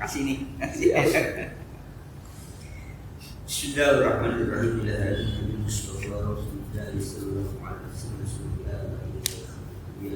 Kasih nih. Bismillahirrahmanirrahim. Mustafa Rasulullah sallallahu alaihi wasallam wa alihi washabihi wa sallam.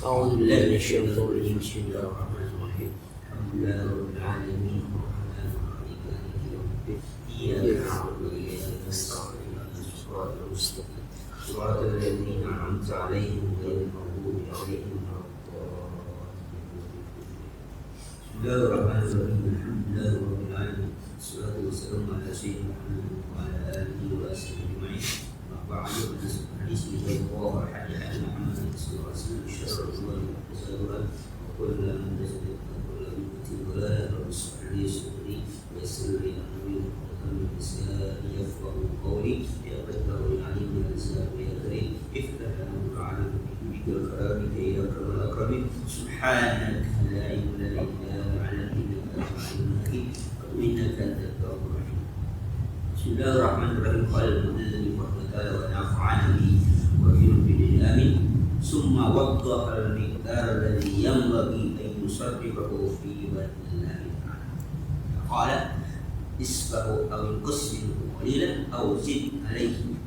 أعوذ بالله من الشيطان الرجيم. بسم الله الرحمن الرحيم. الحمد لله رب العالمين الرحمن الرحيم مالك يوم الدين إياك نعبد وإياك نستعين اهدنا الصراط المستقيم صراط الذين أنعمت عليهم غير المغضوب عليهم ولا الضالين. بسم الله الرحمن الرحيم. الحمد لله رب العالمين والصلاة والسلام على سيدنا محمد وعلى آله وصحبه أجمعين. بعد الحديث الله حد عن محمد صلى الله عليه وسلم شر الأمور محدثاتها وكل محدثة وكل بدعة ضلالة رب اشرح لي صدري ويسر لي أمري واحلل لساني يفقهوا قولي يا قدر العليم يا رزاق يا كريم افتح لنا العالم بك وكرامك يا أكرم الأكرمين. سبحانك لا علم لنا إلا ما علمتنا إنك أنت العليم الحكيم وإنك أنت التواب الرحيم. بسم الله الرحمن الرحيم. قال المؤلف ونفعنا به وفي الدين آمين. ثم وضح المقدار الذي ينبغي أن يصرفه في بدء الله تعالى. قال نصفه أو انقص منه قليلا أو زد عليه.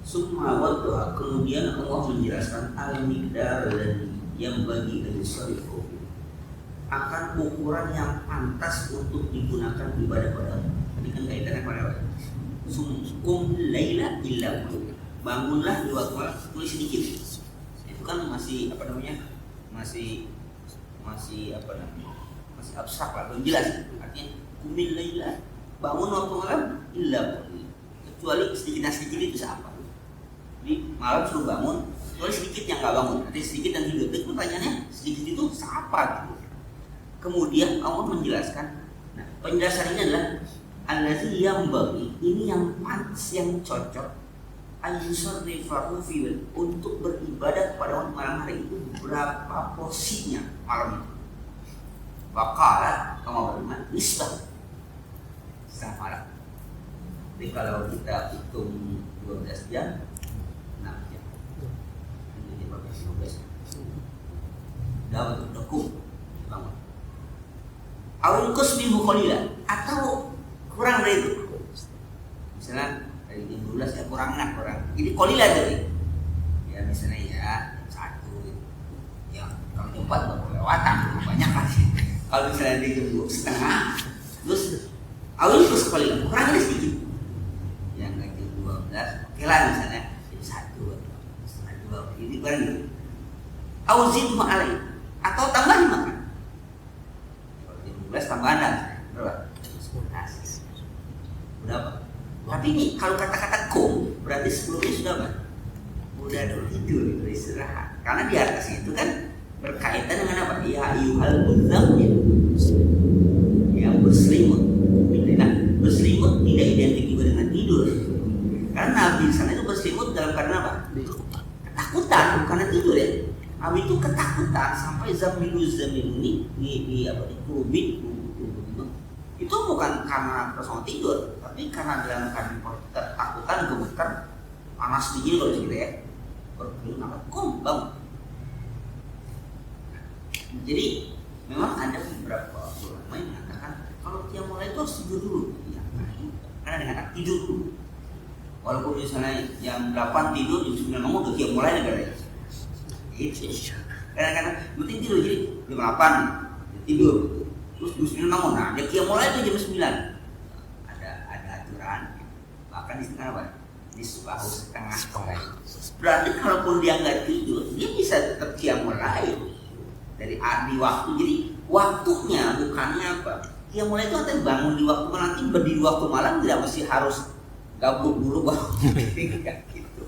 ثم وضح, kemudian Allah menjelaskan al-miqdar yang bagi an yusarrifu akan ukuran yang pantas untuk digunakan ibadah pada Allah. Ini kan kaitannya pada Allah. Kum laila illa bangunlah di waktu malam, tulis sedikit. Itu kan masih apa namanya? Masih abstrak lah, belum jelas. Artinya kumil laila, bangun waktu malam illa kecuali sedikit itu siapa? Jadi malam suruh bangun, kecuali sedikit yang nggak bangun. Artinya sedikit yang hidup. Itu pertanyaannya sedikit itu siapa? Gitu. Kemudian Allah menjelaskan. Nah, penjelasan ini adalah allazi yang bagi, ini yang pantas, yang cocok ayyusarrifahu fi untuk beribadah kepada malam hari itu berapa porsinya malam itu. Waqala kama berman nisbah setengah malam. Jadi kalau kita hitung 12 jam 6 jam ini 15 dapat cukup bangun. Awal kusbihu qalila atau kurang dari itu, misalnya dari jam 12 ya kurang. Jadi kolilah dari ya misalnya ya satu ya kalau jam 4 nggak boleh lewatan banyak kan. Kalau misalnya di jam 2:30 terus awal terus kolilah kurang dari sedikit yang nggak jam 12 oke lah misalnya jam 1 ini kurang gitu. Auzid ma'alai atau tambahin makan kalau jam 12 tambahan berapa? Berapa? Tapi ini kalau kata-kata kum berarti sebelumnya sudah apa? Udah tidur, istirahat. Karena di atas itu kan berkaitan dengan apa? Ya ayyuhal muzammil, yang berselimut. Nah, berselimut tidak identik juga dengan tidur. Karena Nabi di sana itu berselimut dalam keadaan apa? Ketakutan, bukan tidur ya. Nabi itu ketakutan sampai zammilu ini di kurubin. Itu bukan karena personal tidur, tapi karena dalam keadaan ketakutan, gemetar, panas dingin kalau gitu ya. Berkeliling apa? Bangun. Jadi memang ada beberapa ulama yang mengatakan kalau dia mulai itu harus tidur dulu. Ya, karena dengan tidur dulu. Walaupun misalnya jam 8 tidur, jam 9 bangun udah dia mulai negara. Itu. Kadang-kadang penting tidur, jadi jam 8 tidur. Terus jam 9 bangun, nah dia mulai itu jam 9. Ada aturan, bahkan di setengah apa? Di sebahu setengah mulai. Berarti kalaupun dia nggak tidur, dia bisa tetap mulai dari di waktu. Jadi waktunya bukannya apa? Mulai itu artinya bangun di waktu malam, nanti berdiri waktu malam tidak mesti harus gabung dulu baru gitu.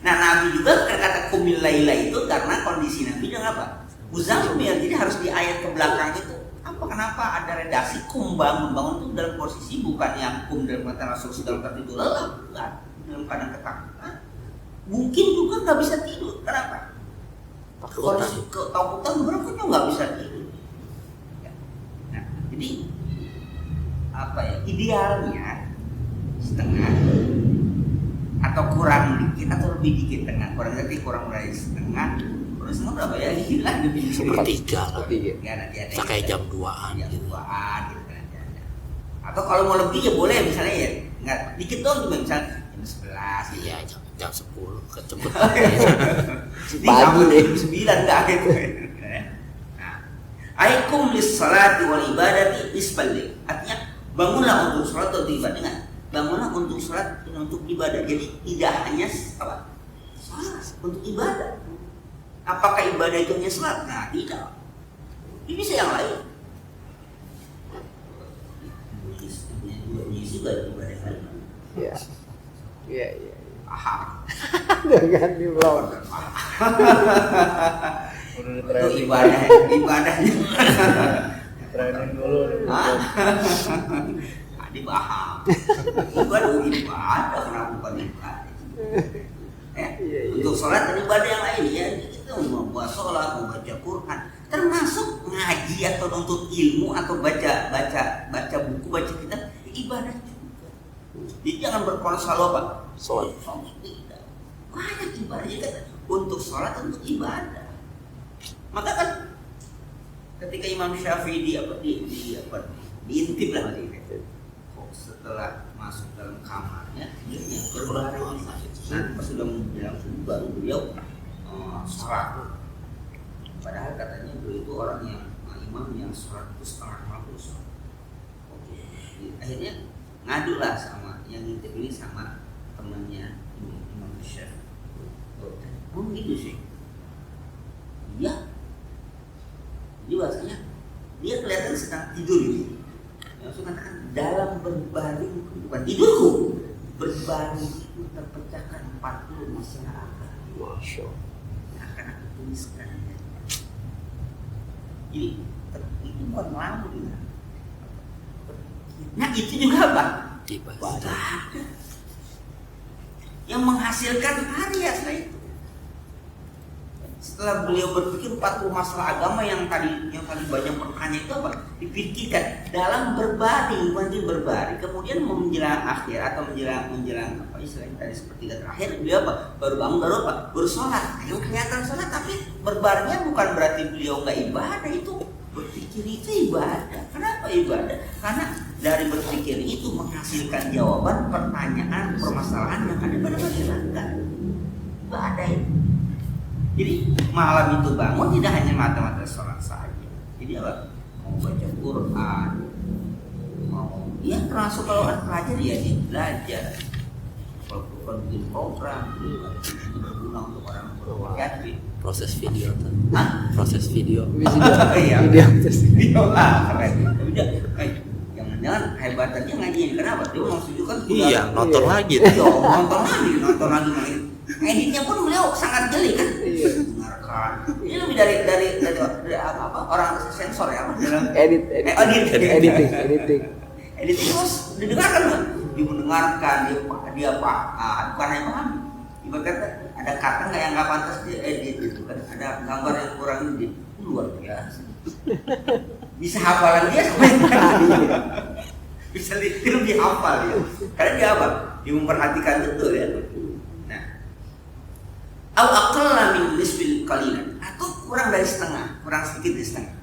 Nah Nabi juga kata kumil laila itu karena kondisi Nabi dengan apa? Muzammil, jadi harus di ayat ke belakang itu kenapa ada redaksi kum bangun itu dalam posisi bukan yang kum dalam kata Rasul sedang tertidur lelah, bukan dalam keadaan ketakutan. Mungkin juga nggak bisa tidur, kenapa? Kondisi ketakutan berapa nggak bisa tidur. Nah, jadi apa ya? Idealnya setengah atau kurang dikit atau lebih dikit tengah, kurang dari setengah. Terus berapa ya? Gila lebih sepertiga lah. Ya, kayak jam 2-an gitu kan. Atau kalau mau lebih ya boleh, misalnya ya nggak dikit doang juga, misalnya jam 11 gitu. Iya, jam 10 kecebut. Pagi jam 9 enggak gitu. Nah, aikum lis salati wal ibadati isballi. Artinya bangunlah untuk salat atau ibadah. Bangunlah untuk salat dan untuk ibadah. Jadi tidak hanya apa? Salat untuk ibadah. Apakah ibadah itu hanya salat? Nah, tidak. Ini bisa yang lain. Bunyi juga ibadah lain. Iya. Aha. Jangan dibawa. Itu ibadahnya. Training dulu. Dibahas. Ibadah kenapa bukan ibadah? Untuk sholat dan ibadah yang lain ya, kita mau buat sholat, mau baca Quran, termasuk ngaji atau nuntut ilmu atau baca buku, baca kitab, ibadah juga. Jadi jangan berkonsol apa? Sholat. Tidak. Banyak ibadah kan untuk sholat, untuk ibadah. Maka kan ketika Imam Syafi'i diintip lah setelah masuk dalam kamarnya, dia berbaring. Nah, pas sudah menjelang subuh baru beliau sholat. Padahal katanya beliau itu orang yang imam yang sholat itu setengah waktu sholat. Akhirnya ngadulah sama yang ngintip ini sama temannya Imam Syafi'i. Oh gitu sih. Iya. Jadi bahasanya dia kelihatan sedang tidur gitu. Yang katakan dalam berbaring, bukan tidurku, berbaring itu terpecahkan 40 masalah akal. Masya Allah. Akan aku tuliskan. Jadi itu bukan ngelamun. Nah itu juga apa? Ibadah. Yang menghasilkan karya setelah itu. Setelah beliau berpikir 40 masalah agama yang tadi banyak pertanyaan itu apa? Dipikirkan dalam berbaring, kemudian menjelang akhir atau menjelang apa istilahnya tadi sepertiga terakhir beliau apa? Baru bangun, baru apa? Bersolat. Yang kelihatan sholat tapi berbaringnya bukan berarti beliau nggak ibadah, itu berpikir itu ibadah. Kenapa ibadah? Karena dari berpikir itu menghasilkan jawaban pertanyaan permasalahan yang ada pada masyarakat. Ibadah itu. Jadi malam itu bangun tidak hanya mata-mata sholat saja. Jadi apa? Mau baca Quran, mau ya termasuk kalau anak pelajar ya dia belajar. Kalau bukan bikin program, berguna untuk orang yatim. Proses video tuh. Hah? Proses video. Iya. Video keren. Jangan hebatannya ngajiin. Kenapa? Dia mau tunjukkan. Iya, nonton lagi. Nonton lagi. Editnya pun beliau sangat jeli kan. Iya. Dengarkan. Ini lebih dari apa? Orang sensor ya, apa? Editing. Editing terus didengarkan kan? Dia mendengarkan, dia bukan hanya paham. Ibaratnya ada kata nggak yang nggak pantas dia edit itu kan? Ada gambar yang kurang edit, luar biasa. Bisa hafalan dia sampai bisa lebih hafal ya. Karena dia apa? Dia memperhatikan betul ya. Au aqalla min nisfil qalilan, atau kurang dari setengah, kurang sedikit dari setengah.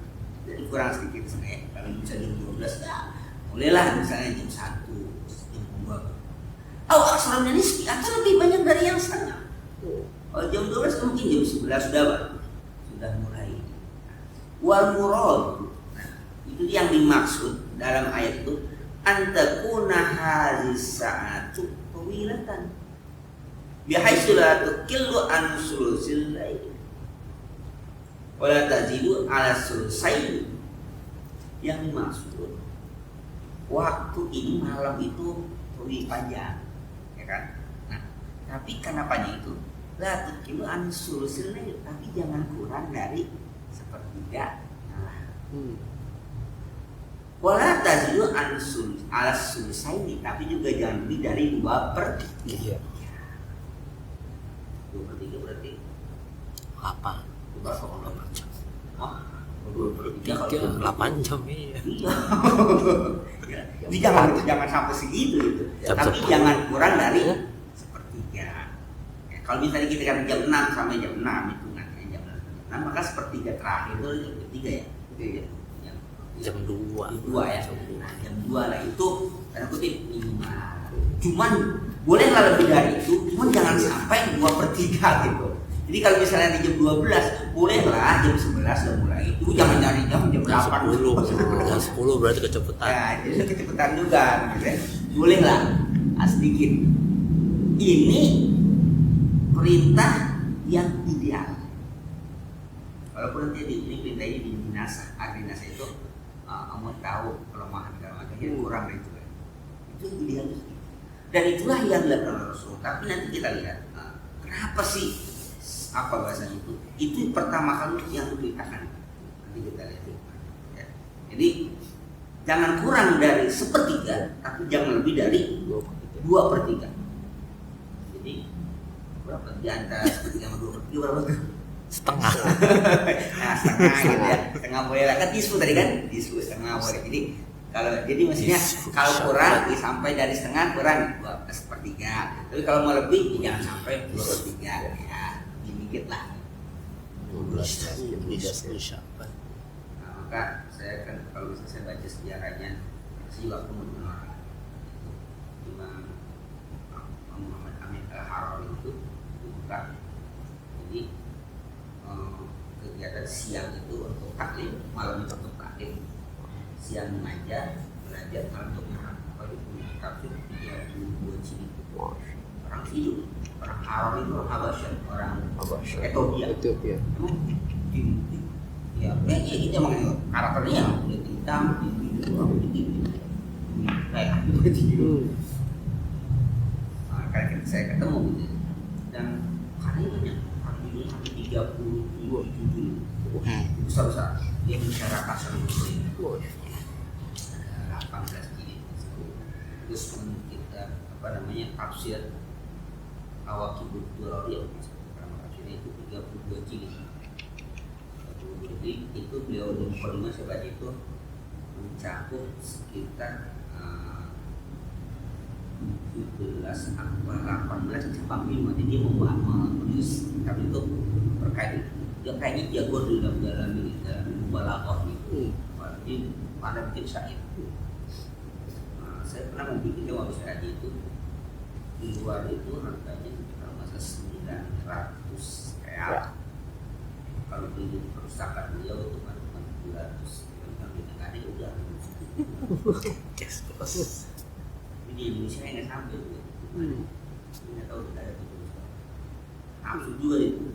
Jadi kurang sedikit setengah. Kalau bisa jam 12 ya, bolehlah misalnya jam 1, jam 2. Au aksara min nisfi, atau lebih banyak dari yang setengah. Oh, jam 12 mungkin jam 11 sudah Pak. Sudah mulai. Wal murad. Nah, itu yang dimaksud dalam ayat itu antakuna hazis sa'atu tawilatan. Bihaitsu la tuqillu an sulusil lail wala tazidu ala sulusain. Yang dimaksud waktu ini malam itu lebih panjang kan. Nah, tapi kenapanya itu la tukilu an sulusil lail, tapi jangan kurang dari sepertiga. Nah, wala tazidu an alas sulusaini, tapi juga jangan lebih dari 2/3. Iya. 2/3 berarti apa? berapa kalau 8 jam? Wah, 2/3 kalau 8 jam iya. Iya. Jadi jangan sampai segitu gitu. Jam Tapi 10. jangan kurang dari sepertiga. Ya, kalau misalnya kita kan jam 6 sampai jam 6 hitungannya jam 6, maka sepertiga terakhir itu jam ketiga ya. Itu ya. Jam 2. Jam 2 ya. Nah, jam 2 lah itu tanda kutip minimal. Cuman bolehlah lebih dari itu, cuman jangan sampai 2/3 gitu. Jadi kalau misalnya di jam 12, bolehlah jam 11 udah mulai. Itu jangan nyari jam 8 10. Jam 10 berarti kecepatan. Ya, jadi kecepatan juga gitu ya. Bolehlah sedikit. Ini perintah yang ideal. Walaupun nanti ini perintahnya di dinasa, dinasa itu kamu tahu kelemahan segala macam, jadi kurang dari itu kan. Itu ideal. Dan itulah yang dilakukan oleh Rasul. Tapi nanti kita lihat, kenapa sih apa bahasanya itu? Itu pertama kali yang diberitakan. Nanti kita lihat. Ya. Jadi jangan kurang dari 1/3, tapi jangan lebih dari 2/3. Jadi berapa di antara 1/3 sama 2/3 berapa tuh? Setengah. Nah, setengah gitu ya. Setengah boleh lah, kan tisu tadi kan? Tisu setengah boleh. Jadi maksudnya kalau kurang sampai dari setengah kurang 2/3. Tapi kalau mau lebih jangan sampai 2/3 ya. Dikit lah. 12 Sya'ban. Nah, maka saya kan kalau bisa saya baca sejarahnya, saya juga ketemu dengan orang Imam Muhammad Amin Al-Harari itu buka. Jadi kegiatan siang itu untuk taklim, malam itu untuk taklim. Siang mengajar, belajar, malam untuk mengapa itu kafir 32 jilid. Orang hidup, orang Arab itu orang Habasyah, orang Ethiopia. Ya, kayaknya gitu emang karakternya kulit hitam, kayak gitu. Karena saya ketemu gitu, dan karena banyak orang ini sampai 32 judul besar-besar dia bicarakan soal muslim. Ada 18 jilid. Terus kita tafsir Awaqibud Durariyah, tafsirnya itu 32 jilid. Jadi itu beliau di Muqaddimah saya baca itu mencakup sekitar 17 atau 18 cabang ilmu. Jadi dia menulis kitab itu terkait dia kayaknya jago dalam balaghah gitu. Jadi pada bikin syair. Saya pernah membuat waktu saya haji itu di luar itu harganya sekitar masa 900 real. Kalau beli perpustakaan beliau itu kan 200, kalau di negara udah. Yes, bos. Di Indonesia nggak sampai gitu. Nggak tahu tidak ada itu. Absurd juga itu.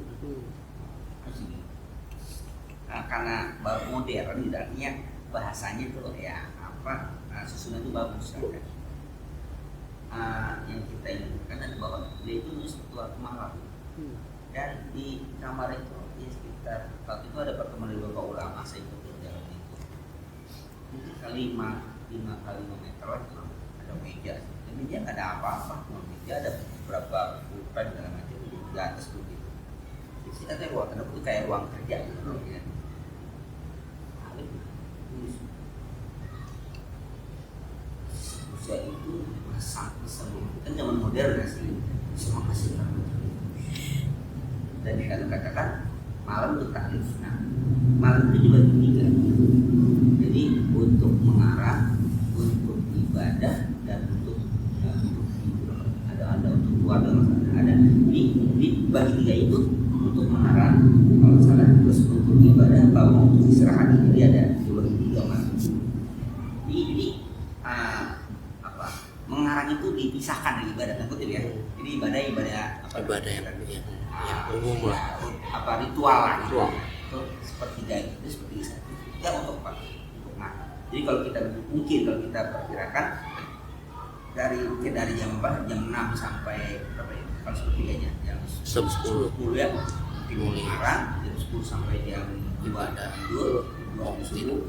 Nah, karena modern, artinya bahasanya tuh ya apa susunan itu bagus kan. Yang kita inginkan adalah bahwa dia itu nulis waktu malam. Dan di kamar itu ya sekitar waktu itu ada pertemuan dari beberapa ulama, saya ikut di dalam itu. Mungkin kali 5 kali 5 meter lah ada meja. Dan meja nggak ada apa-apa, cuma meja ada beberapa pulpen segala macam di atas begitu. Jadi saya kata bahwa itu kayak ruang kerja gitu ya. Usia itu sampai kan zaman modern ya sih, semua kasih dan dikatakan malam itu taklif. Nah, malam itu juga tiga. Jadi untuk mengarah, untuk ibadah dan untuk ada untuk keluarga ada. Di bagi tiga itu untuk mengarah kalau salah, terus untuk ibadah kalau untuk istirahat jadi ada dua tiga mas. Jadi mengarang itu dipisahkan dari ibadah takut ya. Jadi ibadah apa? Ibadah yang umum lah. Apa ritual lah gitu. Itu sepertiga itu seperti satu. Ya untuk apa? Untuk mana? Jadi kalau kita mungkin kalau kita perkirakan dari jam 6 sampai berapa ya? Kalau sepertiganya jam 10 ya. Dimulai jam 10 sampai jam 2 ada tidur, subuh.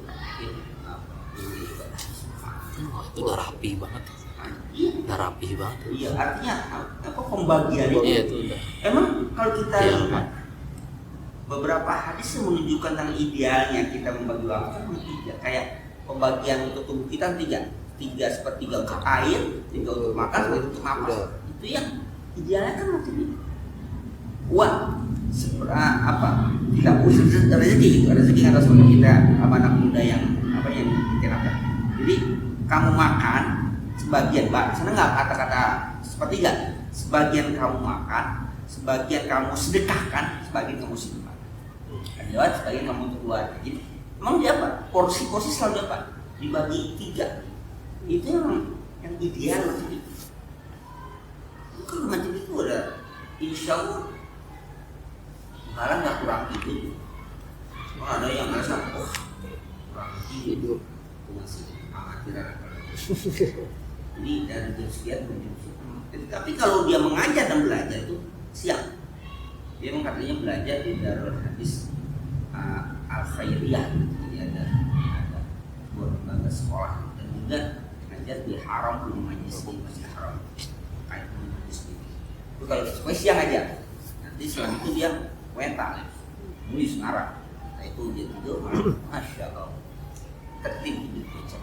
Itu udah rapi banget. Udah rapi banget. Iya, artinya apa pembagian itu? Iya, itu udah. Emang kalau kita Iya, lihat beberapa hadis yang menunjukkan tentang idealnya kita membagi waktu kan tiga. Kayak pembagian untuk tubuh kita tiga sepertiga untuk air, 3 untuk makan, 1 untuk napas. Itu yang idealnya kan macam ini. Wah, apa? Tidak usah rezeki gitu. Rezeki harus untuk kita anak muda yang apa yang diterapkan. Jadi kamu makan sebagian, sana nggak kata-kata sepertiga. Sebagian kamu makan, sebagian kamu sedekahkan, sebagian kamu simpan. Lewat sebagian kamu untuk keluarga. Jadi emang dia apa? Porsi-porsi selalu apa? Dibagi 3. Itu yang ideal macam itu. Kalau macam itu ada, insya Allah malah nggak kurang tidur. Cuma ada yang merasa kurang tidur, masih amatiran. Jadi dari jam sekian ke jam sekian. Tapi kalau dia mengajar dan belajar itu siang. Dia katanya belajar di Darul Hadis Al-Khairiyah. Jadi ada lembaga sekolah dan juga ngajar di Haram di Masjid Haram. Kayak majlis gitu. Itu kalau supaya siang aja. Nanti setelah itu dia mental, nulis ngarang. Nah itu dia tidur, masya Allah. Tertib hidup kecil.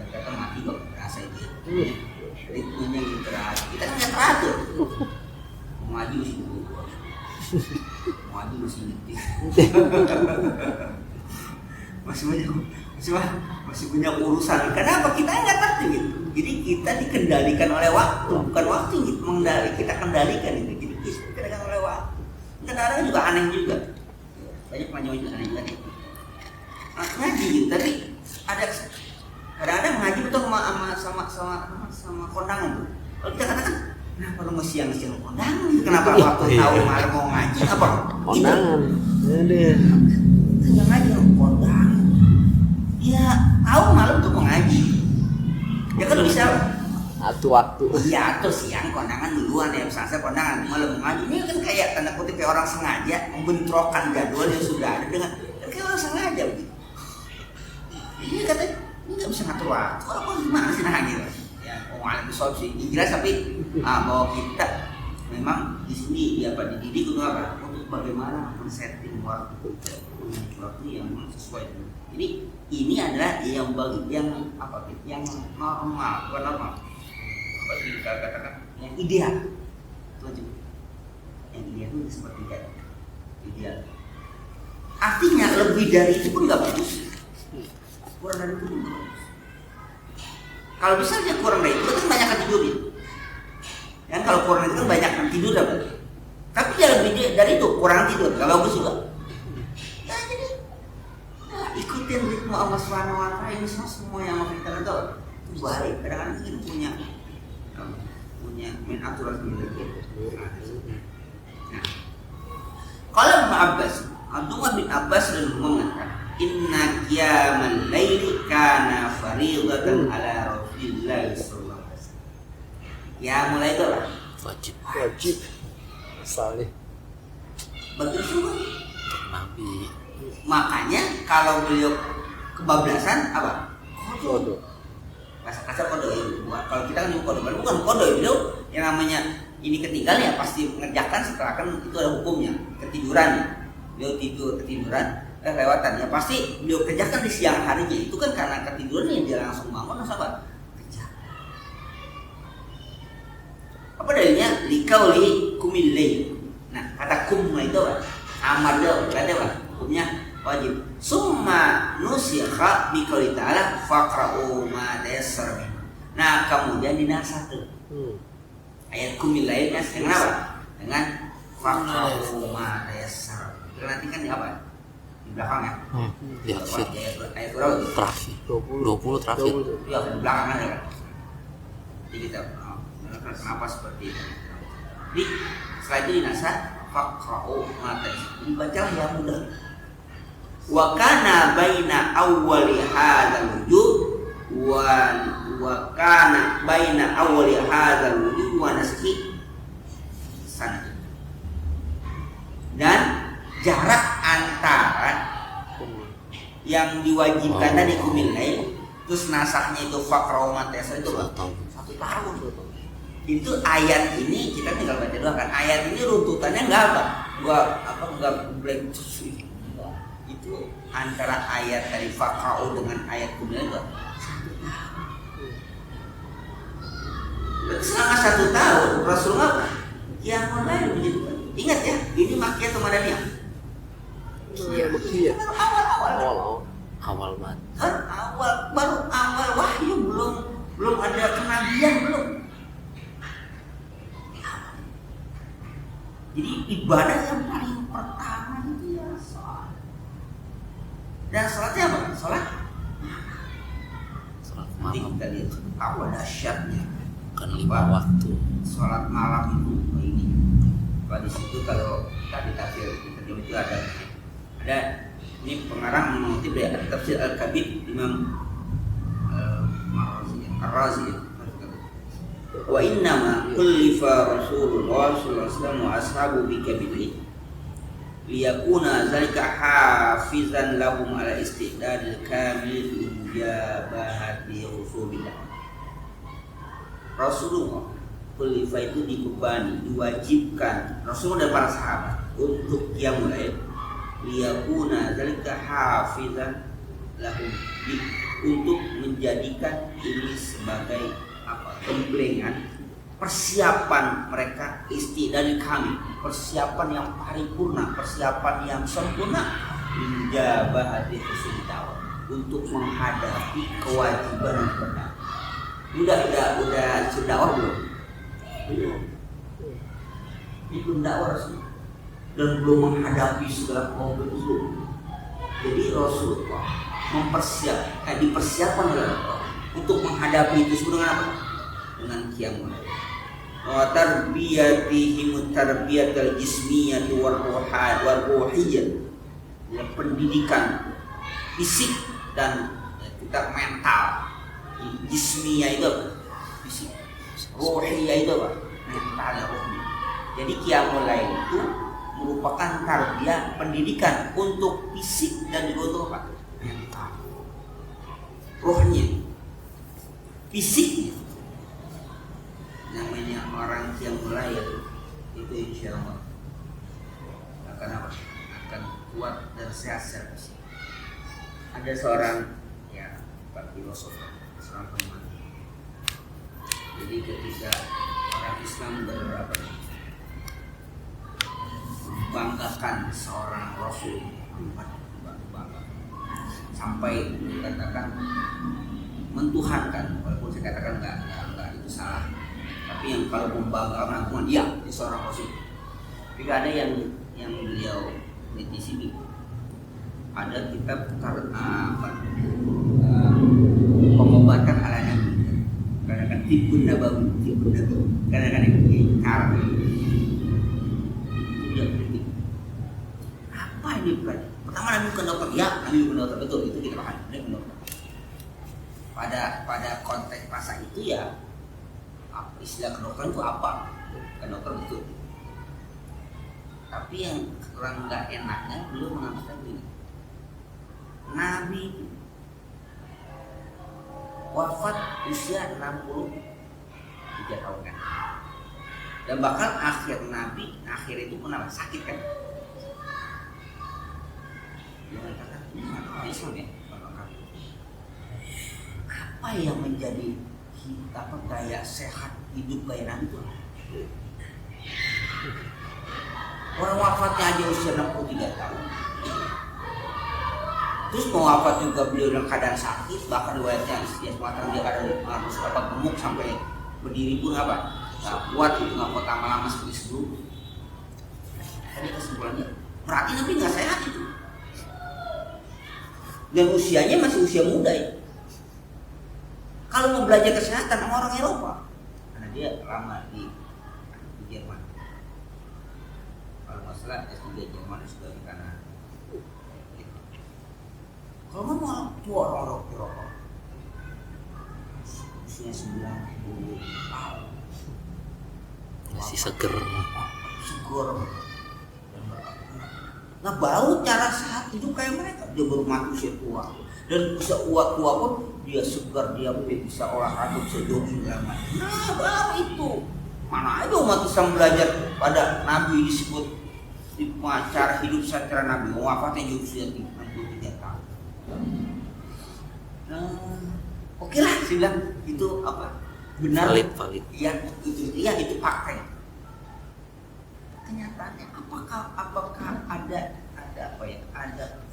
Kata mati kok berasa itu. Ritmenya gitu teratur. Kita kan nggak teratur. Mau maju sih dulu. Mau maju masih nyetir. masih banyak urusan. Kenapa kita nggak tertib gitu? Jadi kita dikendalikan oleh waktu, bukan waktu gitu kita kendalikan itu. Jadi kita dikendalikan oleh waktu. Kadang-kadang juga aneh juga. Banyak penanya juga aneh juga. Ngaji gitu, tapi ada kadang-kadang ngaji betul sama kondangan tuh. Kalau kita katakan, kenapa lu mau siang-siang kondangan? Kenapa waktu tahu malam mau ngaji apa? Kondangan. Ada. Enggak ngaji kondangan. Ya tahu malam tuh mau ngaji. Ya kan bisa. Satu waktu. Iya, terus siang kondangan duluan ya, misalnya kondangan malam ngaji. Ini kan kayak tanda kutip kayak orang sengaja membentrokan jadwal yang sudah ada dengan kayak orang sengaja begitu. Ini katanya ini nggak bisa ngatur waktu. Apa gimana sih nah gitu? Ya, ngomong besar sih. Jelas tapi bahwa kita memang di sini ya apa dididik untuk apa? Untuk bagaimana men-setting waktu yang sesuai. Jadi ini adalah yang apa? Yang normal, bukan normal. Apa dikatakan yang ideal. Itu aja. Yang ideal itu seperti ideal. Artinya lebih dari itu pun nggak bagus. Kurang dari itu pun nggak bagus. Kalau bisa aja kurang dari itu kan banyak tidurnya. Yang kalau kurang itu kan banyak tidur dapat. Tapi ya lebih dari itu kurang tidur nggak bagus juga. Ya jadi ikutin ritme Allah Subhanahu Wa Taala ini semua yang mau kita tahu itu baik. Kadang-kadang kita punya main aturan sendiri. Nah, kalau Ibnu Abbas, Abdullah bin Abbas mengatakan, Inna qiyamal laili kana fariidatan ala Rasulillah sallallahu alaihi wasallam. Ya mulai itu lah. Wajib. Salih. Begitu Nabi. Makanya kalau beliau kebablasan apa? Kodo. Kasar kode ya. Kalau kita kan bukan kode itu yang namanya ini ketinggalan ya pasti mengerjakan setelah kan itu ada hukumnya ketiduran. Beliau ketiduran lewatan ya pasti beliau kerjakan di siang harinya itu kan karena ketiduran yang dia langsung bangun apa kerja. Apa dalilnya likauli kumilai. Nah kata kum itu apa? Amar dia berarti apa? Hukumnya wajib. Summa nusikha biqauli ta'ala faqra'u ma tayassara min. Nah, kemudian dinasakh tuh. Ayat kumilainya dengan apa? Dengan faqra'u ma tayassara. Nanti kan di apa? Di belakang ya. Di akhir. Ayat berapa? Terakhir. 20 terakhir. Ya, di belakang ada kan. Jadi kita kenapa seperti itu? Jadi setelah itu dinasakh faqra'u ma tayassara. Dibacalah yang mudah. Wa kana baina awwali hadzal wujud wa wa kana baina awwali hadzal wujud wa naskhi sanad. Dan jarak antara yang diwajibkan tadi kumil lail terus nasahnya itu faqra'u ma tayassara itu 1 tahun. Itu ayat ini kita tinggal baca doang kan. Ayat ini runtutannya enggak blank. Itu antara ayat dari faqra'u dengan ayat kumil itu 1 tahun. Berarti selama 1 tahun Rasulullah yang mulai begitu. Ingat ya, ini Makkiyah atau Madaniyah? Iya, Makkiyah. Awal banget. Baru awal wahyu, belum ada kenabian belum. Jadi ibadah yang paling pertama itu ya sholat. Dan sholatnya apa? Sholat Malam kita lihat apa dahsyatnya. kan 5 waktu. Sholat malam itu ini. Di situ kalau tadi tafsir terjemah itu ada ini pengarang mengutip dari tafsir Al-Kabir Imam Ar-Razi. Wa innama kullifa Rasulullah sallallahu alaihi wasallam wa ashabu bi kabiri liyakuna zalika hafizan lahum ala istidadil kamil ijabahati rusulillah. Rasulullah kullifa itu dibebani, diwajibkan Rasulullah dan para sahabat untuk qiyamul lail liyakuna zalika hafizan lahum, untuk menjadikan ini sebagai gemblengan persiapan mereka istidadil kamil, persiapan yang paripurna, persiapan yang sempurna ijabahati rusulillah, untuk menghadapi kewajiban yang benar. Udah dakwah belum? Belum dakwah Rasul dan belum menghadapi segala problem itu. Jadi Rasulullah dipersiapkan oleh Allah untuk menghadapi itu semua dengan apa? Dengan qiyamul lail. Wa tarbiyatihim tarbiyatal jismiyah war ruhiyyah. Pendidikan fisik dan kita mental. Jismiyah itu apa? Fisik. Ruhiyah itu apa? Mental, rohnya. Jadi qiyamul lail itu merupakan tarbiyah, pendidikan untuk fisik dan juga untuk apa? Mental. Rohnya, fisiknya. Namanya orang qiyamul lail itu insya Allah akan apa? Akan kuat dan sehat secara fisik. Ada seorang Pak filosof, seorang teman. Jadi ketika orang Islam membanggakan seorang Rasul, bangga sampai dikatakan mentuhankan, walaupun saya katakan enggak itu salah. Tapi yang kalau membanggakan aku dia seorang Rasul. Tapi ada yang beliau kritisi. Ada kitab pengobatan ala nabi, kadang-kadang tibun nabawi, kadang-kadang ingkar. Dia kritik. Apa ini bukan? Pertama Nabi bukan dokter, ya Nabi bukan dokter, betul itu kita paham. Dia bukan dokter. Pada konteks masa itu ya, istilah kedokteran itu apa? Bukan dokter betul. Tapi yang kurang nggak enaknya beliau mengatakan begini. Nabi wafat usia 63 tahun kan. Dan bahkan akhir itu pernah sakit kan. Dia mengatakan, ini orang Islam ya, apa yang menjadi gaya sehat hidup gaya Nabi itu? Orang wafatnya aja usia 63 tahun. Terus mau wafat juga beliau dalam keadaan sakit, bahkan riwayatnya dia mengatakan dia kadang harus gemuk sampai berdiri pun apa? Nggak kuat, itu nggak kuat lama-lama seperti sebelum. Tadi kesimpulannya, berarti Nabi nggak sehat itu. Dan usianya masih usia muda ya. Kalau mau belajar kesehatan sama orang Eropa, karena dia lama di Jerman. Kalau masalah S3 Jerman sudah karena kalau mau tua orang Eropa, usia 90 tahun. Masih seger. Seger. Nah baru cara sehat hidup kayak mereka, dia baru mati usia tua dan bisa tua pun dia segar, dia bisa olahraga, bisa jogging dan lain. Nah baru itu mana ada umat Islam belajar pada Nabi disebut di cara hidup secara Nabi wafatnya di usia 63 tahun. Oke lah, saya bilang itu apa benar valid. Iya itu fakta. Kenyataannya apakah ada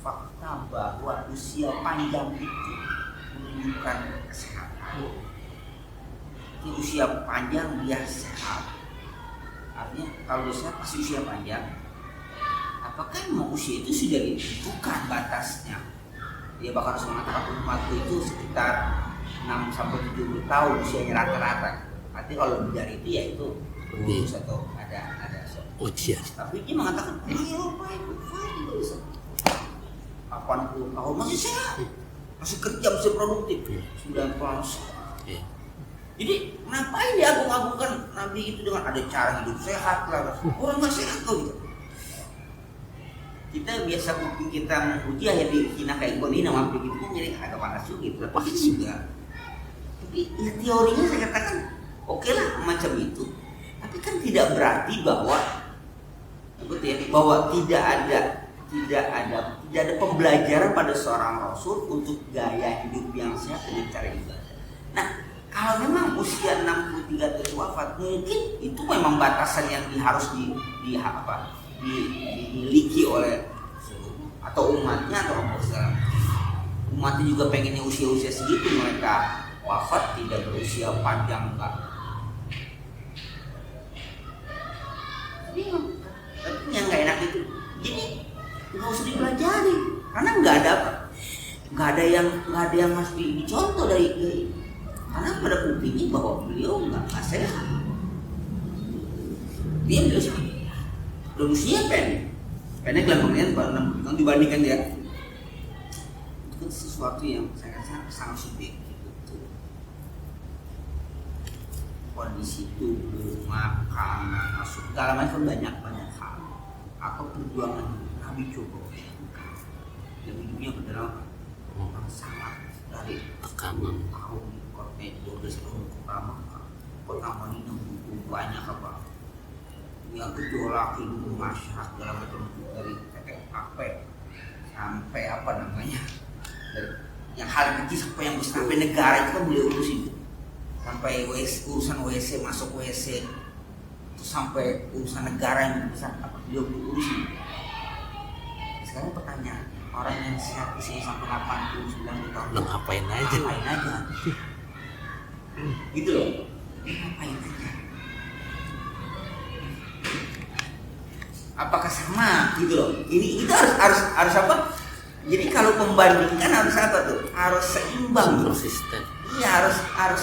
fakta bahwa usia panjang itu menunjukkan kesehatan. Ini usia panjang dia sehat. Artinya kalau dia sehat pasti usia panjang. Apakah memang usia itu sudah ditentukan batasnya? Ya bahkan Rasul mengatakan umatku itu sekitar 6 sampai 70 tahun usianya rata-rata. Artinya kalau lebih dari itu ya itu lulus atau ada ujian. Tapi dia mengatakan ayo baik bisa 80 tahun masih sehat, masih kerja, masih produktif, 90 tahun sehat. Jadi ngapain diagung-agungkan Nabi itu dengan ada cara hidup sehat lah, orang nggak sehat kok gitu. Kita biasa mungkin kita menguji ya dihina kayak ini nama begitu kan jadi agak panas juga gitu. Tapi juga, tapi ya teorinya saya katakan oke lah macam itu. Tapi kan tidak berarti bahwa tidak ada pembelajaran pada seorang Rasul untuk gaya hidup yang sehat dan cara ibadah. Nah, kalau memang usia 63 tahun wafat, mungkin itu memang batasan yang harus dimiliki oleh atau umatnya atau apa segala. Umatnya juga pengennya usia-usia segitu mereka wafat tidak berusia panjang enggak. Tapi yang nggak enak itu, jadi nggak usah dipelajari karena nggak ada yang harus dicontoh dari karena pada buktinya bahwa beliau nggak sehat. Dia beliau sehat. Dan usia pendek gelambangnya kalau dibandingkan dia itu kan sesuatu yang saya rasa sangat subjektif. Kondisi tubuh, makanan, segala macam banyak hal. Atau perjuangan Nabi coba yang hidupnya adalah orang sangat dari tekanan tahun di kota 12 tahun pertama kota Madinah butuh banyak apa yang gejolak hidup masyarakat segala macam dari TKP sampai apa namanya dari yang hal kecil sampai yang besar sampai negara itu kan beliau urusin sampai urusan WC masuk WC itu sampai urusan negara yang besar apa beliau urusin. Sekarang pertanyaan orang yang sehat usianya sampai 89 tahun ngapain aja gitu loh, ngapain aja, apakah sama gitu loh. Ini kita harus apa, jadi kalau membandingkan harus apa tuh, harus seimbang, konsisten. Iya harus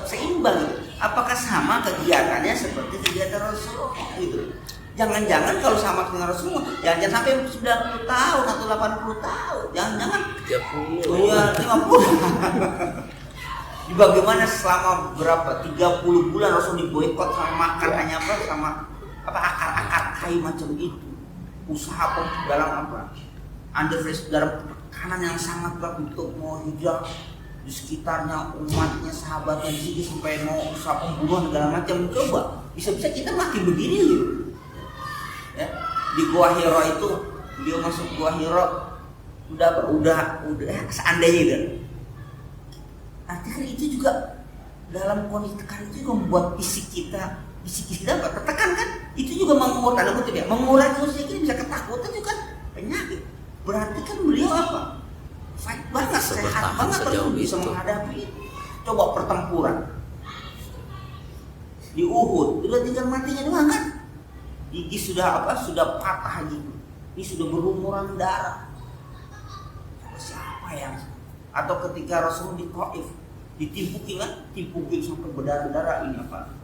seimbang. Apakah sama kegiatannya seperti kegiatan Rasulullah gitu? Jangan-jangan kalau sama dengan Rasulullah, jangan sampai 90 tahun atau 80 tahun, jangan-jangan 30. Oh iya 50. Bagaimana selama berapa 30 bulan Rasul diboikot sama makan hanya apa sama apa akar-akar kayu macam itu. Usaha dalam apa? Underfresh dalam tekanan yang sangat berat untuk mau hijrah di sekitarnya umatnya sahabatnya di sini sampai mau usaha pembunuhan segala macam. Coba bisa-bisa kita mati berdiri gitu. Ya, di Gua Hira itu beliau masuk Gua Hira udah seandainya gitu. Artinya itu juga dalam kondisi tekanan itu juga membuat fisik kita apa tertekan kan? Itu juga mengurangi usia kita bisa ketakutan juga penyakit. Berarti kan beliau apa? Fight banget, sehat banget terus bisa menghadapi itu. Coba pertempuran di Uhud, udah tinggal matinya doang kan? Gigi sudah patah gitu. Ini sudah berlumuran darah. Siapa yang? Atau ketika Rasul di Taif ditimpukin sampai berdarah-darah ini apa?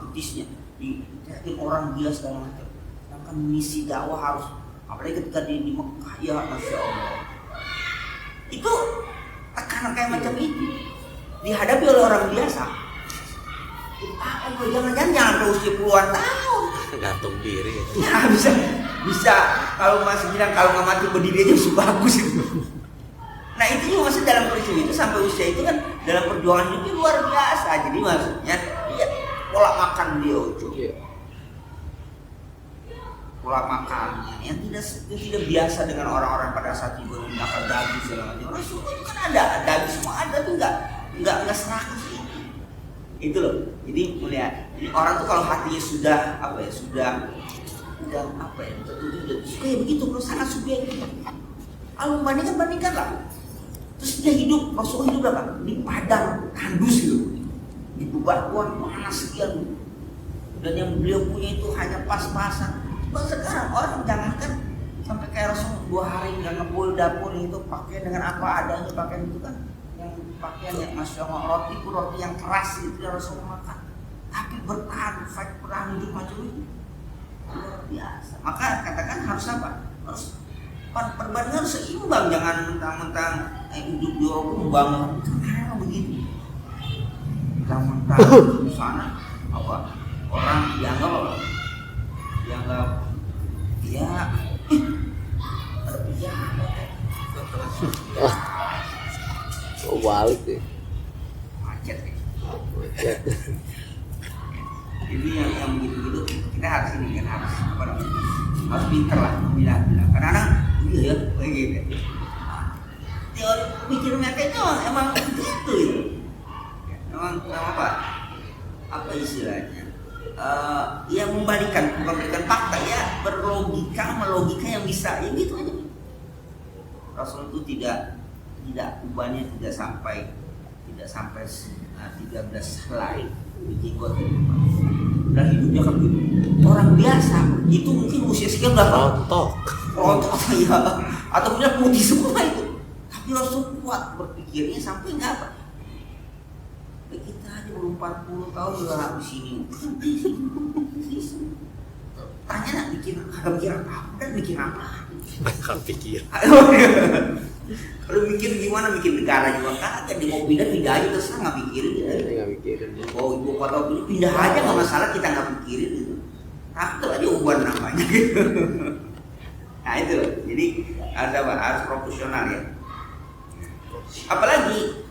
Betisnya. Diteriakin orang gila segala macam. Sedangkan misi dakwah harus, apalagi ketika di Mekah ya Masya Allah. Itu tekanan kayak macam itu. dihadapi oleh orang biasa. Jangan usia puluhan tahun. Gantung diri. Ya bisa kalau masih bilang kalau nggak mati berdiri aja sudah bagus itu. Nah itu juga masih dalam peristiwa itu sampai usia itu kan dalam perjuangan hidupnya luar biasa. Jadi maksudnya iya, pola makan beliau itu, pola makannya yang tidak biasa dengan orang-orang pada saat itu makan daging segala macam. Rasulullah itu kan ada daging semua ada tuh nggak serakus itu loh. Jadi melihat ini orang tuh kalau hatinya sudah suka ya begitu, kalau sangat subjektif. Kalau bandingkan lah. Terus dia hidup, Rasulullah hidup berapa? Di padang tandus gitu, di bebatuan panas sekian, dan yang beliau punya itu hanya pas-pasan. Sekarang orang jangankan sampai kayak Rasul 2 hari nggak ngebul dapur itu pakai dengan apa adanya, pakaian itu kan yang pakaian yang masya Allah, roti yang keras itu yang Rasul makan, tapi bertahan fight perang hidup macam itu luar biasa. Maka katakan harus apa? Harus perbandingan seimbang, jangan mentang-mentang hidup di Eropa banget karena begitu. Mentang-mentang di sana apa orang dianggap ya ada pejabat balik deh. Macet deh. Jadi yang begitu-gitu kita harus ini kan harus pinter lah memilah-milah. Kadang-kadang iya ya kayak gitu. Teori pikir mereka itu emang begitu ya. Emang apa istilahnya? Ya membalikan, bukan membalikan fakta ya, melogika yang bisa ya gitu aja. Rasul itu tidak ubahnya tidak sampai 13 helai biji buat dan hidupnya kan gitu. Orang biasa itu mungkin usia sekian berapa? Rontok ya, atau punya putih semua itu. Tapi Rasul kuat berpikirnya sampai nggak apa? Kita aja belum 40 tahun udah habis ini. Tanya nak mikir apa? Dan mikir apa? Kan pikir. Kalau mikir gimana, mikir negara juga kagak, dia mau pindah aja terserah, nggak pikirin ya. Nggak mikirin. Oh ibu kota pindah aja nggak masalah, kita nggak pikirin itu. Takut aja ubah namanya gitu. Nah itu loh, jadi harus profesional ya. Apalagi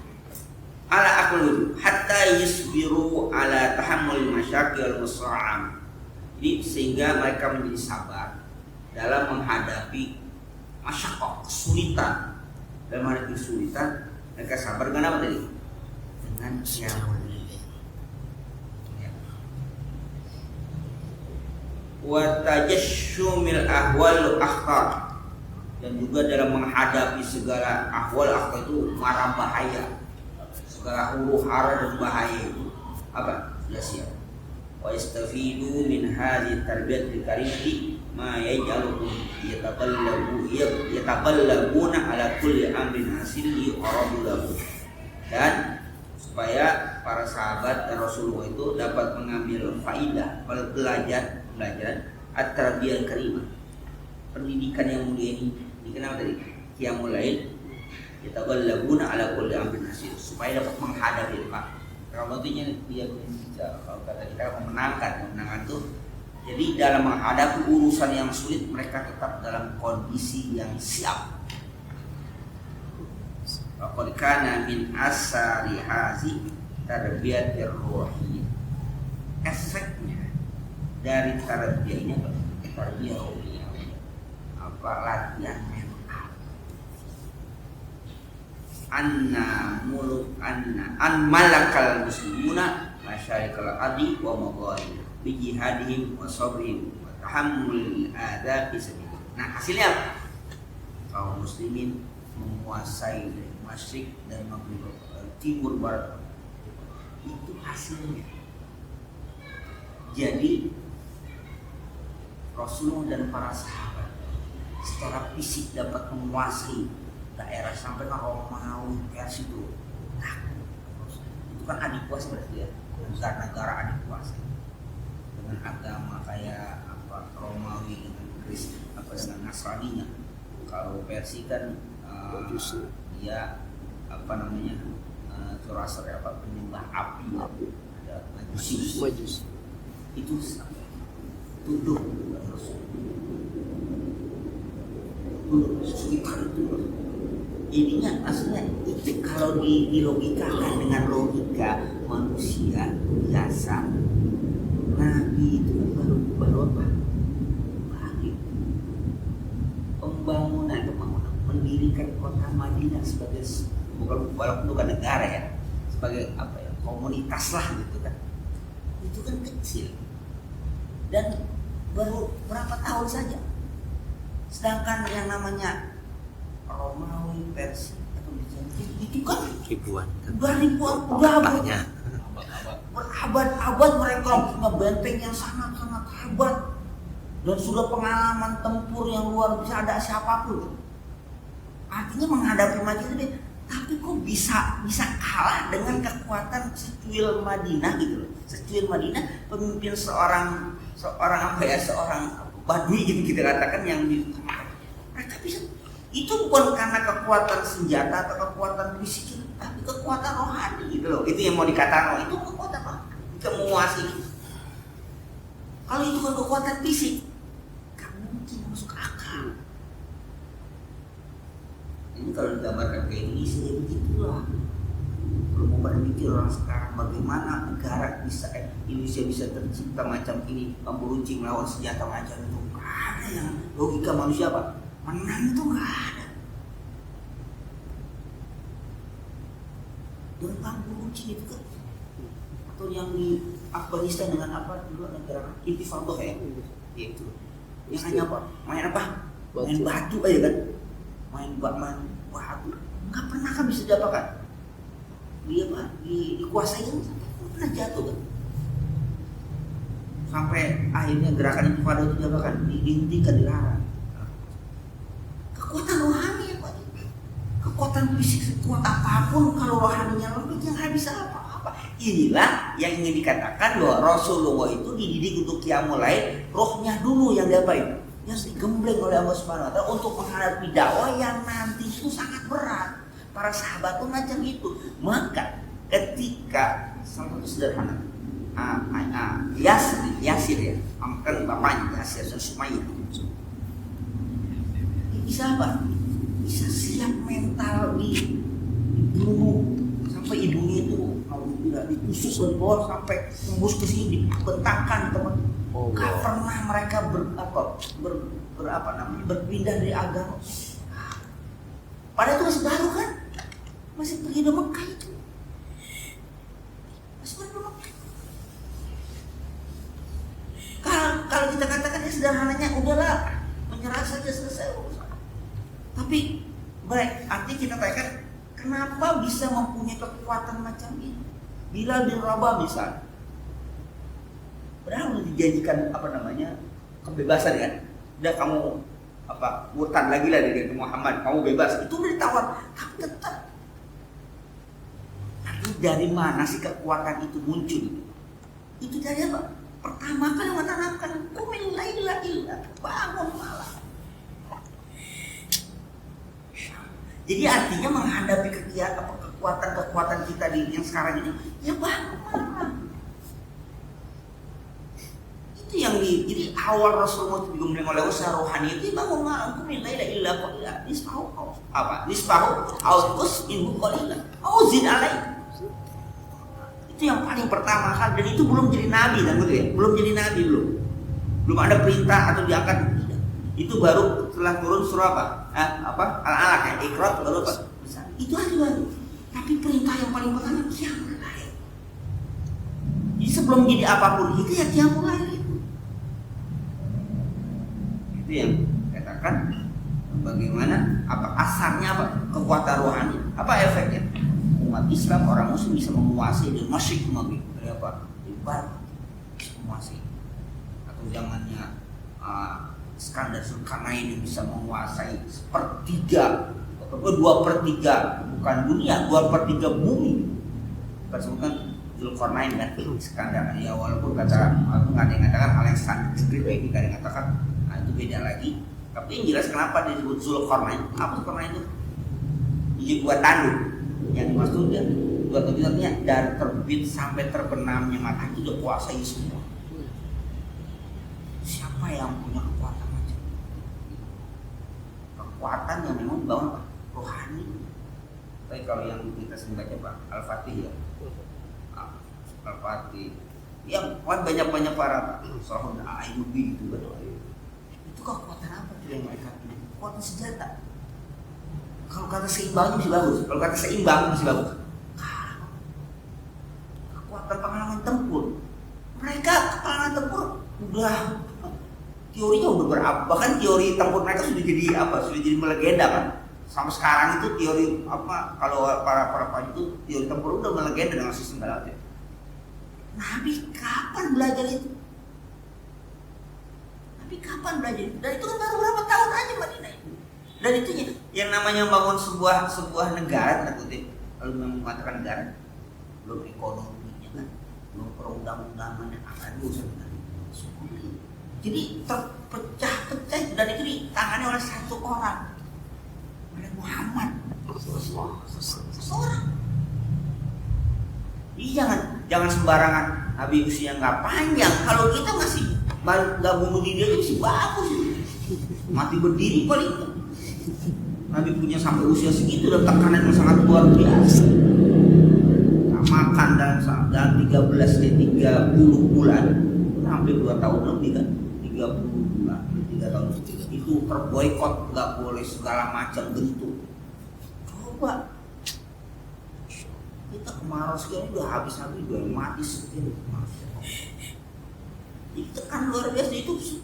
ala aklu hatta yusbiru ala tahammul masyaqi wal musa'am. Jadi sehingga mereka menjadi sabar dalam menghadapi masyaqqah, kesulitan. Dalam menghadapi kesulitan mereka sabar dengan apa tadi? Dengan qiyamul lail. Wa tajashshumil ahwal akhtar, dan juga dalam menghadapi segala ahwal akhtar itu mara bahaya, segala huru hara dan bahaya itu apa? Sudah siap. Wa yastafidu min hadhihi tarbiyatil karimati ma yaj'aluhum yataballaguna ala kulli amrin hasil yu'radu lahu. Dan supaya para sahabat dan Rasulullah itu dapat mengambil faidah, pelajaran at-tarbiyah karimah, pendidikan yang mulia ini. Dikenal tadi qiyamul lail, yataballaguna ala kulli amrin hasil, supaya dapat menghadapi Pak. Kalau intinya dia kalau kata kita kemenangan itu. Jadi dalam menghadapi urusan yang sulit mereka tetap dalam kondisi yang siap. Faqad kana min asari hazi tarbiyatir ruhiyah. Efeknya dari tarbiyah ini apa? Tarbiyah ruhiyah. Apa latihan mental. An malakal muslimuna masyarikal adi wa magharib bijihadihim wa sabrihim wa tahammul adab bisabilillah. Nah hasilnya apa? Kaum muslimin menguasai Masyriq dan Maghrib, timur barat. Itu hasilnya. Jadi Rasulullah dan para sahabat secara fisik dapat menguasai daerah sampai ke Romawi, Persia itu. Nah, itu kan adik kuasa berarti ya, negara adik kuasa dengan agama kayak apa Romawi dengan Kristen apa dengan Nasraninya. Kalau Persia kan dia apa namanya Zoroaster apa penyembah api, ada majusi. Itu tuduh sekitar itu. Ininya maksudnya itu kalau dilogikakan dengan logika manusia biasa, Nabi itu kan baru apa? Pembangunan mendirikan kota Madinah sebagai bukan negara ya, sebagai apa ya, komunitas lah gitu kan. Itu kan kecil dan baru berapa tahun saja. Sedangkan yang namanya Romawi, Persia atau Bizantium itu kan ribuan. Udah berabad-abad mereka punya benteng yang sangat-sangat hebat dan sudah pengalaman tempur yang luar biasa, ada siapapun. Artinya menghadapi Madinah, tapi kok bisa kalah dengan kekuatan secuil Madinah gitu loh. Secuil Madinah, pemimpin seorang Badui gitu kita katakan yang mereka bisa. Itu bukan karena kekuatan senjata atau kekuatan fisik, tapi kekuatan rohani gitu loh. Itu yang mau dikatakan, itu kekuatan rohani, menguasai. Kalau itu kan kekuatan fisik, kamu mungkin masuk akal. Ini kalau digambarkan ke Indonesia ya begitulah. Kalau mau pada mikir orang sekarang bagaimana negara bisa Indonesia bisa tercipta macam ini, memberuncing melawan senjata macam itu, nggak ada yang logika manusia apa menang itu nggak ada. Tentang beruncing itu kan, atau yang di Afghanistan dengan apa dulu negara Intifada ya, itu yang hanya apa main batu aja kan, main batu nggak pernah kan bisa dapatkan dia dikuasai kan, pernah jatuh kan, sampai akhirnya gerakan Intifada itu dapatkan dihentikan, dilarang. Kekuatan rohani ya Pak, kekuatan fisik sekuat apapun kalau rohaninya lebih yang nggak bisa apa-apa. Inilah yang ingin dikatakan bahwa Rasulullah itu dididik untuk qiyamul lail, rohnya dulu yang diapain, yang digembleng oleh Allah Subhanahu wa Ta'ala untuk menghadapi dakwah yang nanti itu sangat berat. Para sahabat pun macam itu. Maka ketika salah satu sederhana Yasir ya, kan bapaknya Yasir dan Sumayyah, bisa apa? Bisa siap mental dibunuh sampai ibunya itu kalau tidak ditusuk dari bawah sampai tembus ke sini, dibentangkan teman. Gak pernah mereka berpindah dari agama. Padahal itu masih baru kan, masih pergi ke Mekah itu, masih pergi ke Mekah. Kalau kita katakan ya sederhananya udahlah menyerah saja, selesai urusan. Tapi baik, artinya kita tanyakan kenapa bisa mempunyai kekuatan macam ini? Bilal bin Rabah misalnya, padahal udah dijanjikan kebebasan kan, udah kamu murtad lagi lah dari Muhammad, kamu bebas, itu udah ditawar, tapi tetap. Tapi dari mana sih kekuatan itu muncul? Itu dari apa? Pertama kali menanamkan qumil laila illa, bangun malam. Jadi artinya menghadapi kekuatan kita yang sekarang ini, ya bangun malam. Itu yang jadi awal Rasulullah itu digembleng oleh usaha rohani itu, bangun malam, qumil laila illa qalila, nisfahu aw qus minhu qalila aw zid alaihi. Itu yang paling pertama kali, dan itu belum jadi nabi kan gitu ya, belum jadi nabi, belum ada perintah atau diangkat, tidak. Itu baru setelah turun surah Al-Alaq ya, Iqra baru apa? Itu aja baru. Tapi perintah yang paling pertama qiyamul lail. Jadi sebelum jadi apapun itu ya qiyamul lail itu. Itu yang katakan bagaimana, apa asarnya, apa kekuatan rohani, apa efeknya? Umat Islam, orang Muslim bisa menguasai dan masyik dari apa? Dari barat menguasai. Atau zamannya Iskandar Zulkarnain yang bisa menguasai sepertiga atau 2/3 bukan dunia, 2/3 bumi. Disebutkan Zulkarnain kan Iskandar ya, walaupun kata aku nggak ada yang mengatakan Alexander the Great, ini nggak ada yang mengatakan, itu beda lagi. Tapi yang jelas kenapa disebut Zulkarnain? Apa Zulkarnain itu? Jadi buat tanduk yang dimaksudkan artinya dari terbit sampai terbenamnya matahari itu udah kuasai semua. Siapa yang punya kekuatan macam itu? Kekuatan yang memang dibangun apa? Rohani. Tapi kalau yang kita sering baca Pak Al-Fatih ya, Al-Fatih, yang banyak para Sohon Ayyubi itu betul. Itu kekuatan apa tuh yang mereka punya? Kekuatan senjata. Kalau kata seimbang masih bagus. Kalau kata seimbang masih bagus. Kekuatan pengalaman tempur. Mereka pengalaman tempur udah teorinya udah berapa? Bahkan teori tempur mereka sudah jadi apa? Sudah jadi melegenda kan? Sampai sekarang itu teori apa? Kalau para itu teori tempur udah melegenda dengan sistem balapan. Nabi kapan belajar itu? Nabi kapan belajar itu? Dan itu kan baru berapa tahun aja Madinah itu. Dan itu yang namanya membangun sebuah negara, tanda kutip, lalu mengatakan negara, belum ekonominya kan, belum perundang-undangan yang akan sebenarnya. Jadi terpecah-pecah itu, dan itu ditangani oleh satu orang, oleh Muhammad. Seorang. Jadi jangan sembarangan Nabi usia nggak panjang. Kalau kita masih nggak bunuh diri aja masih bagus. Mati berdiri paling. Nabi punya sampai usia segitu dan tekanan yang sangat luar biasa. Nah, makan dalam 30 bulan hampir 2 tahun lebih kan, 30 bulan, 3 tahun itu terboikot, nggak boleh segala macam bentuk. Coba kita kemarau sekian udah habis-habis, udah mati sekian. Itu kan luar biasa itu.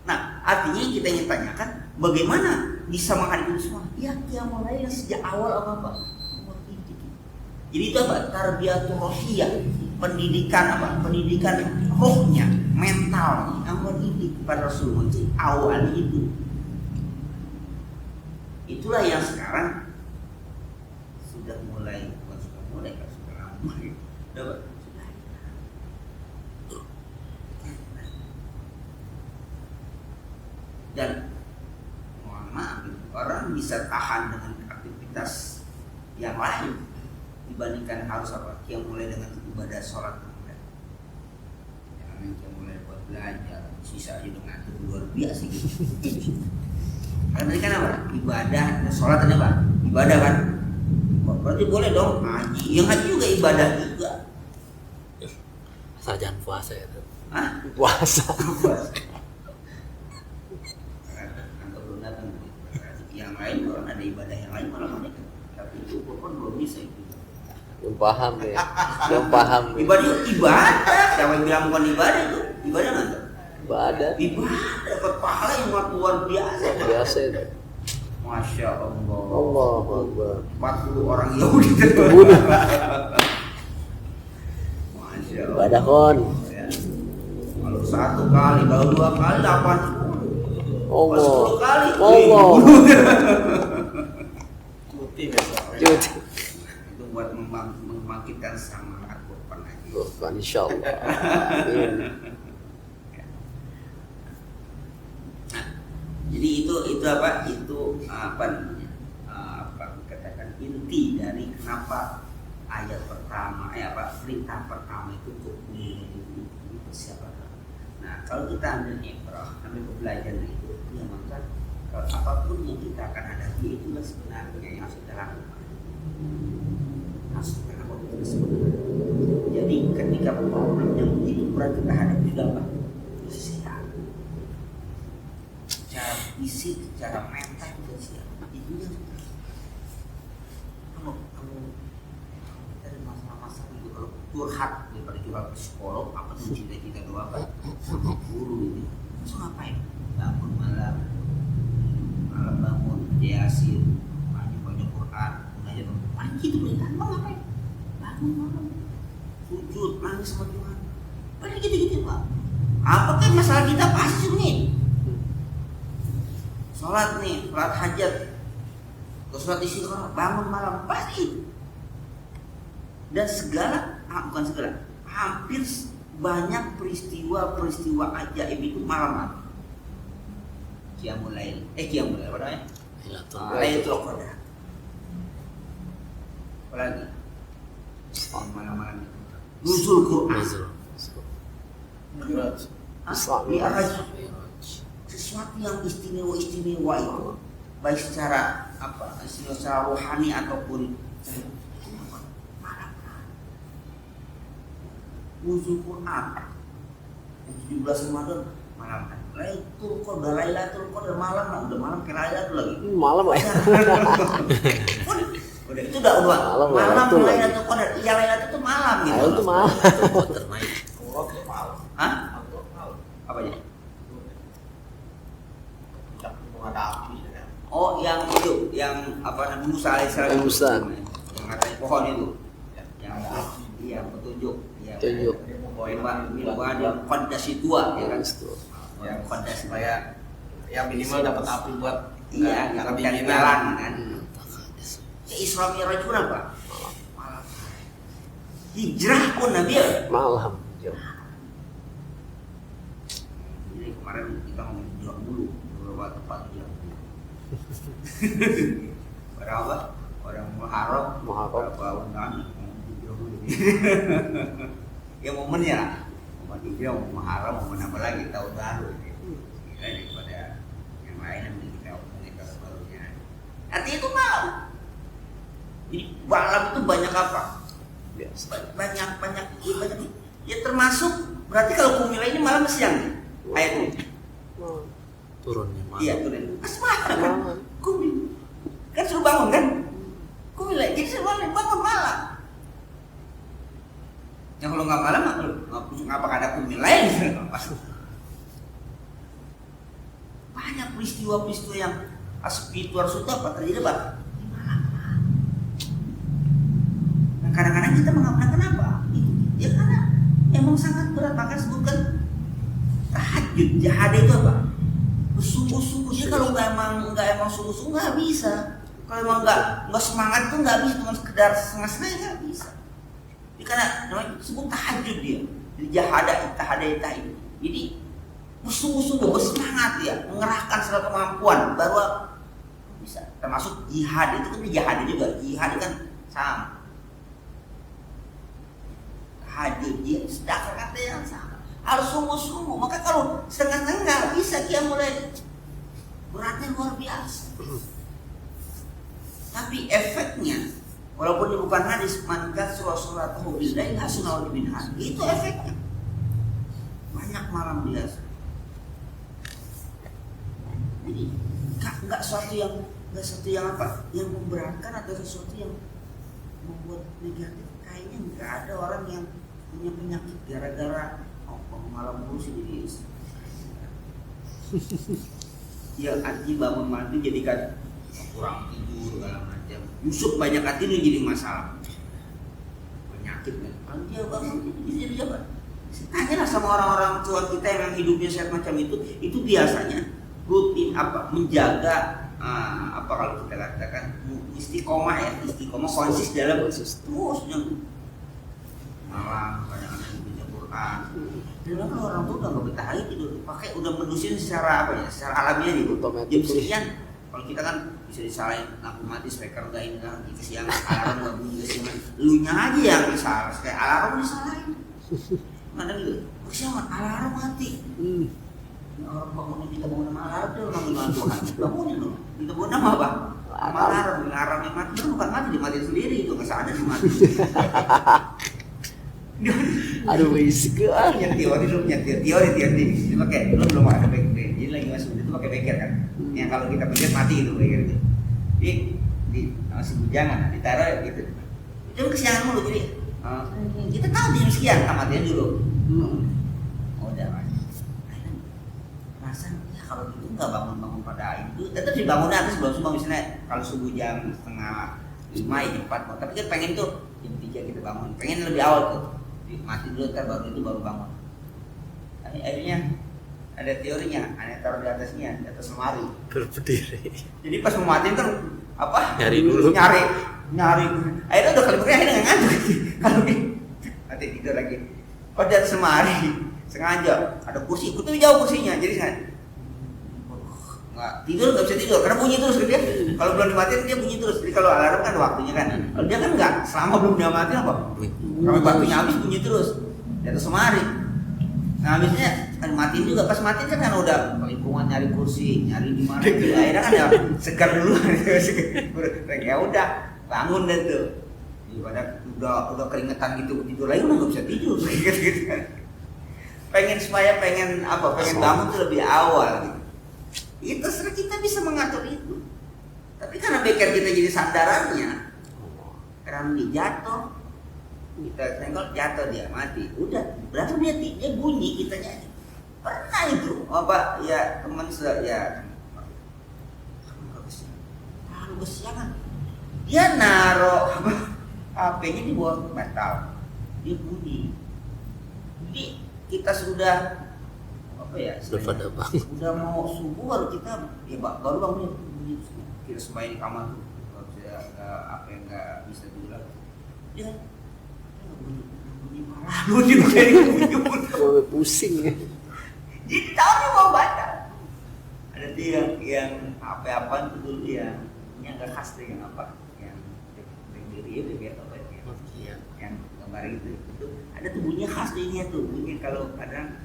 Nah, artinya yang kita ingin tanyakan, bagaimana bisa menghadapi itu semua? Ya, qiyamul lail sejak awal apa? Jadi itu apa? Tarbiyatul rohiyah, pendidikan apa? Pendidikan rohnya, mental yang mendidik kepada Rasulullah itu awal itu. Itulah yang sekarang sudah mulai, kan sudah lama. Dapat. Dan mohon maaf, orang bisa tahan dengan aktivitas yang lain dibandingkan harus apa? Yang mulai dengan ibadah sholat. Yang mulai buat belajar, sisa aja dengan itu luar biasa gitu. Karena kan apa? Ibadah, sholat ada apa? Ibadah kan? Berarti boleh dong haji. Yang haji juga ibadah juga. Asal jangan puasa itu. Hah? Puasa. Yang lain orang ada ibadah yang lain malah mereka, tapi itu pun belum bisa itu. Belum paham ya. Belum paham. Ibadah. Siapa yang bilang bukan ibadah itu? Ibadah nggak? Ibadah. Dapat pahala yang luar biasa. Biasa itu. Masya Allah. Allahu Akbar. 40 orang Yahudi terbunuh. Masya Allah. Ibadah kon. Ya. Kalau 1 kali, kalau 2 kali 80. Allah. 10 kali. Allah. Cuti besok. Cuti. Itu buat membangkitkan semangat Quran lagi. Quran insyaallah. Amin. Jadi itu apa? Itu apa namanya? Apa dikatakan inti dari kenapa ayat pertama, perintah pertama itu untuk siapa? Nah, kalau kita ambil ibrah, ambil pembelajaran itu, ya maka apapun yang kita akan hadapi itulah sebenarnya yang harus kita lakukan. Harus kita lakukan itu sebenarnya. Jadi ketika problem yang begitu berat kita hadapi sudah apa? Siap. Secara fisik, secara mental juga siap. Itu yang kalau dari masalah-masalah itu kalau curhat daripada curhat ke psikolog, apa tuh cita-cita doakan sama guru ini terus ngapain? Bangun malam bangun Yasin, baca Quran, belajar pagi itu perintah bang ngapain? Bangun malam sujud, nangis sama Tuhan. Padahal gitu-gitu Pak. Apakah masalah kita pasti nih? Sholat nih, sholat hajat, sholat istiqoroh, bangun malam pasti. Dan bukan segala, hampir banyak peristiwa ajaib itu malam-malam. Qiyamul lail apa namanya? Lailatul Qadar. Apalagi malam-malam nuzul Quran. Mi'raj. Sesuatu yang istimewa itu, baik secara secara rohani ataupun nuzul Quran. 17 Ramadan malam. Lailatul Qadar malam lah, udah malam kayak Lailatul lagi. Malam lah ya. Udah itu udah Malam Lailatul Qadar. Iya Lailatul itu malam gitu. Itu malam. Ternaik. Hah? Apa ya? Oh, yang itu, yang apa namanya Musa alaihissalam. Musa. Yang katanya pohon itu. Yang iya petunjuk. Iya. Petunjuk. Bahwa dia fondasi tua ya kan. Yang fondasi Supaya ya minimal dapat api buat iya, nggak yang kedinginan. jalan kan. Ya Isra Mi'raj pun apa? Malam. Hijrah pun Nabi ya. Malam. Jadi kemarin kita ngomong hijrah dulu, beberapa tempat hijrah dulu. Orang apa? Orang Muharram. Berapa undangan ngomong hijrah dulu. Ya momennya lah. Momen hijrah, momen Muharram, momen apa lagi tahun baru. Kira daripada yang lain yang kita omongin tahun barunya. Artinya itu malam. Jadi malam itu banyak apa? Banyak. Ya termasuk berarti kalau kumila ini malam siang ayatnya. Turunnya malam. Iya turun. Malam. Kumila. Kan suruh bangun kan? Kumila. Jadi suruh bangun malam. Yang kalau nggak malam ngapa ada kumila ya? Banyak peristiwa-peristiwa yang spiritual sudah apa terjadi apa? Kadang-kadang kita mengatakan kenapa? Ya karena emang sangat berat. Maka sebutkan tahajud, jahadah itu apa? Bersungguh-sungguh. Jadi kalau nggak emang sungguh-sungguh nggak bisa. Kalau emang nggak semangat tuh nggak bisa. Cuma sekedar setengah-setengah nggak bisa. Jadi karena namanya sebut tahajud dia. Jadi jahadah itu. Jadi bersungguh-sungguh, bersemangat dia, mengerahkan segala kemampuan baru bisa. Termasuk jihad itu kan jahadah juga. Jihad itu kan sama. Tahajud dia sedekah kata yang sama. Harus sungguh-sungguh. Maka kalau setengah-setengah nggak bisa dia mulai beratnya luar biasa. Tapi efeknya, walaupun ini bukan hadis, mankat surah-surah billahi hasunul minhaj, itu efeknya. Banyak malam biasa. Jadi nggak sesuatu yang apa? Yang memberatkan atau sesuatu yang membuat negatif. Kayaknya nggak ada orang yang punya penyakit gara-gara malam mulu sih jadi ya arti bangun malam itu jadikan kurang tidur segala macam. Yusuf banyak hati itu jadi masalah penyakit kan. Kalau dia bangun jadi apa? Tanyalah sama orang-orang tua kita yang hidupnya sehat macam itu biasanya rutin apa menjaga apa kalau kita katakan istiqomah konsis dalam terus yang malam banyak baca Quran. Dan kalau orang tuh udah nggak betah lagi tidur, pakai udah menusin secara apa ya, secara alamiah gitu. Jam sekian, kalau kita kan bisa disalahin lampu mati, speaker nggak ini kan, kesiangan alarm nggak bunyi kesiangan, elunya aja yang disalah, kayak alarm disalahin. Mana gitu, kesiangan alarm mati. Orang bangunin kita bangun sama alarm tuh manggil Tuhan, bangunin dong. Kita bangun nama apa? Sama alarm yang mati, itu bukan mati, dimatiin sendiri itu, nggak sadar sih mati. Aduh berisik kan. Teori itu pakai belum ada bengkel. Jadi lagi masuk itu pakai bengkel kan. Yang kalau kita pencet mati itu bengkel itu. Di masih bujangan ditaruh gitu. Itu kesiangan mulu jadi kita tahu di sekian amatin dulu. Udah mas. Masa ya kalau gitu nggak bangun pada itu tetap dibangunnya atas sebelum semua misalnya kalau subuh jam 4:30 ya 4 tapi kan pengen tuh jam 3 kita bangun pengen lebih awal tuh mati dulu ntar baru itu baru bangun. Akhirnya ada teorinya, aneh taruh di atasnya, di atas lemari. Berdiri. Jadi pas mau mati kan apa? Nyari dulu. Nyari. Akhirnya udah kali berkali akhirnya ngantuk. Kalau nanti tidur lagi. Kalau di atas lemari sengaja ada kursi, itu jauh kursinya. Jadi nggak bisa tidur karena bunyi terus kan dia. Kalau belum dimatiin dia bunyi terus. Jadi kalau alarm kan ada waktunya kan. Kalau dia kan nggak, selama belum dimatiin apa? Kalau waktunya habis bunyi terus. Di atas lemari. Nah habisnya kan matiin juga, pas matiin kan udah lingkungan nyari kursi, nyari di mana. Akhirnya kan ya segar dulu. Ya udah bangun deh tuh. Udah keringetan gitu tidur lagi udah nggak bisa tidur gitu kan. Pengen bangun tuh lebih awal gitu. Itu terserah kita bisa mengatur itu. Tapi karena beker kita jadi sandarannya, karena dia jatuh, kita senggol jatuh dia mati. Udah, berarti dia bunyi kita nyanyi. Pernah itu, apa ya teman saya terlalu kesiangan. Dia naruh HP-nya di bawah metal, dia bunyi. Jadi kita sudah udah mau subuh baru kita baru bangun bunyi. Kita sembahyang di kamar tuh, kalau saya apa yang nggak bisa diulang, dia bunyi malah bunyi pusing ya. Jadi tahu dia mau baca. Ada dia yang apa dulu yang agak khas deh, yang apa yang diri ya apa ya yang gambar itu ada tuh bunyi khas dia tuh, bunyi kalau kadang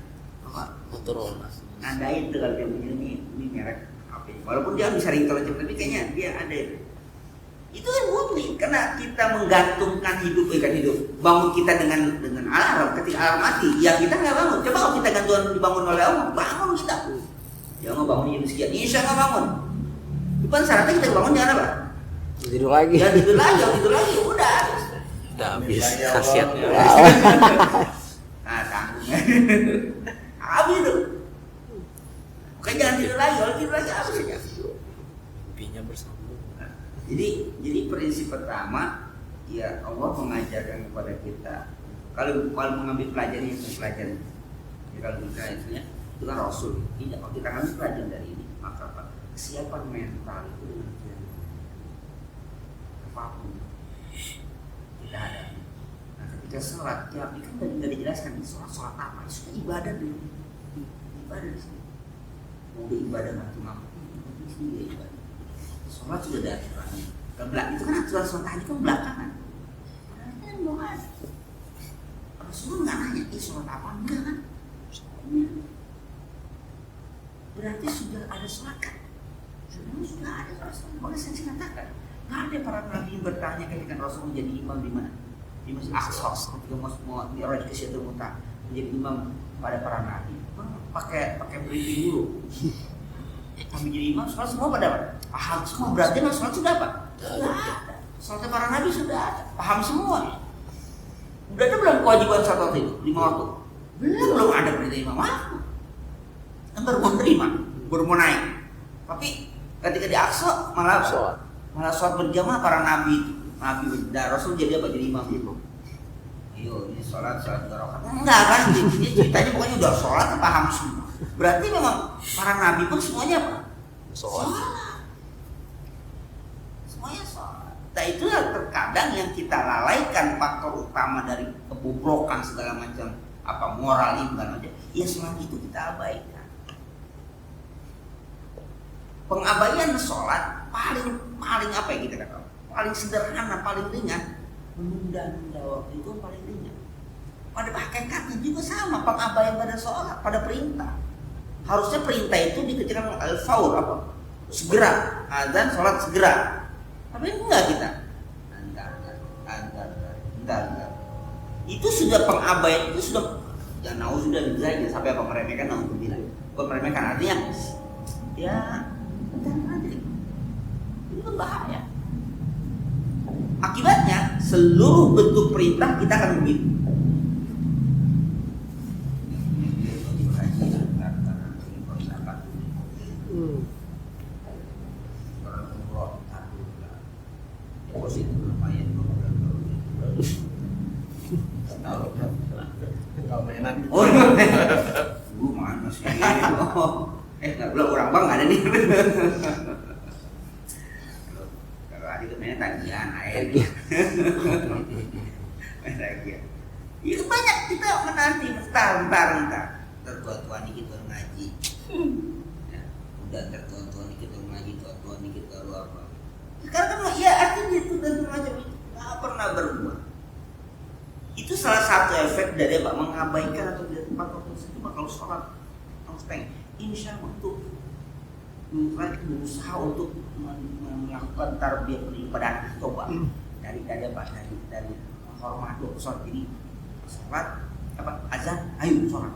apa Motorola nandain tuh kalau dia bunyi ini merek apa ya. Walaupun dia bisa ringtone tapi kayaknya dia ada itu kan bunyi karena kita menggantungkan hidup bangun kita dengan alarm. Ketika alarm mati ya kita nggak bangun. Coba kalau kita gantungan dibangun oleh Allah, bangun kita. Ya nggak bangun jam sekian, insya Allah bangun. Bukan syaratnya kita bangun jangan apa? Tidur lagi. Ya tidur lagi udah habis khasiatnya. Nah tanggung habis tuh. Bukan jangan tidur lagi, kalau tidur lagi habis aja. Pinya bersambung. Jadi prinsip pertama ya Allah mengajarkan kepada kita kalau mengambil pelajaran yang pelajari. Ya kalau kita itu kan Rasul. Ini kalau kita ambil pelajaran dari ini maka apa? Kesiapan mental itu apapun kita ada. Nah ketika sholat ya ini kan nggak dijelaskan sholat apa itu kan ibadah dulu. Ibadah di sini. Mau ibadah macam-macam di sini ya ibadah. Sholat sudah ada aturannya. Itu kan aturan sholat tadi kan belakangan. Padahal kan belum ada. Rasulullah nggak nanya ini sholat apa enggak kan? Berarti sudah ada sholat kan? Sudah ada Rasul. Boleh saya katakan, nggak ada para nabi yang bertanya ketika Rasul menjadi imam di mana? Di Masjid Aqsa ketika mau Mi'raj ke Sidratul Muntaha menjadi imam pada para nabi. Pakai briefing dulu. Kami jadi imam, sholat semua pada paham semua. Berarti sholat sudah apa? Sudah ada. Sholatnya para nabi sudah ada. Paham semua. Udah ada belum kewajiban sholat itu 5 waktu? Belum ada perintah imam. Kan baru mau terima, baru mau naik. Tapi ketika di Aqsa malah sholat berjamaah para nabi dan Rasul jadi apa? Jadi imam gitu. Ayo ini sholat 2 rakaat. Enggak kan? Dia ceritanya pokoknya udah sholat paham semua. Berarti memang para nabi pun semuanya apa? Sholat. Semuanya sholat. Nah itulah terkadang yang kita lalaikan faktor utama dari kebobrokan segala macam apa moral iman aja. Ya sholat itu kita abaikan. Pengabaian sholat paling apa yang kita katakan? Paling sederhana, paling ringan. Menunda waktu itu paling ringan. Pada hakikatnya juga sama pengabaian pada sholat, pada perintah. Harusnya perintah itu dikerjakan al-faur apa? Segera, azan sholat segera. Tapi enggak kita. Enggak. Itu sudah pengabaian, itu sudah ya sudah bisa sampai apa meremehkan naudzubillah. Meremehkan artinya ya nanti itu kan bahaya. Akibatnya seluruh bentuk perintah kita akan begitu. Mana sih? Nggak bilang orang bang ada nih. Kalau adik mainnya tagihan air. Itu banyak kita menanti entar. Tertua-tua nih kita ngaji. udah tertuan-tuan dikit lagi tuan-tuan dikit baru apa. Sekarang kan ya artinya itu dan macam itu nggak pernah berubah. Itu salah satu efek dari apa mengabaikan atau di tempat waktu itu kalau sholat harus pengen insya Allah untuk berusaha untuk melakukan tarbiyah pada coba dari apa dari hormat tuh sholat jadi sholat apa azan ayo sholat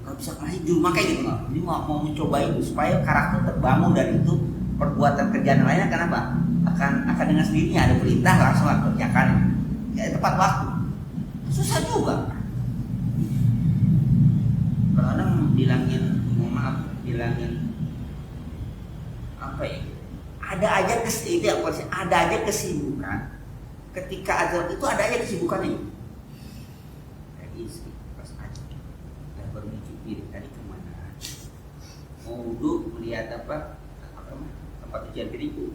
nggak bisa masih di rumah kayak gitu nggak jadi mau mencoba itu supaya karakter terbangun dari itu perbuatan kerjaan lainnya kenapa akan dengan sendirinya ada perintah langsung kerjakan ya tepat waktu susah juga kadang bilangin mohon maaf bilangin apa ya ada aja kesibukan ketika azan itu ada aja kesibukannya jadi pas aja dan baru dicipir tadi kemana mau wudhu melihat apa tempat cucian piringku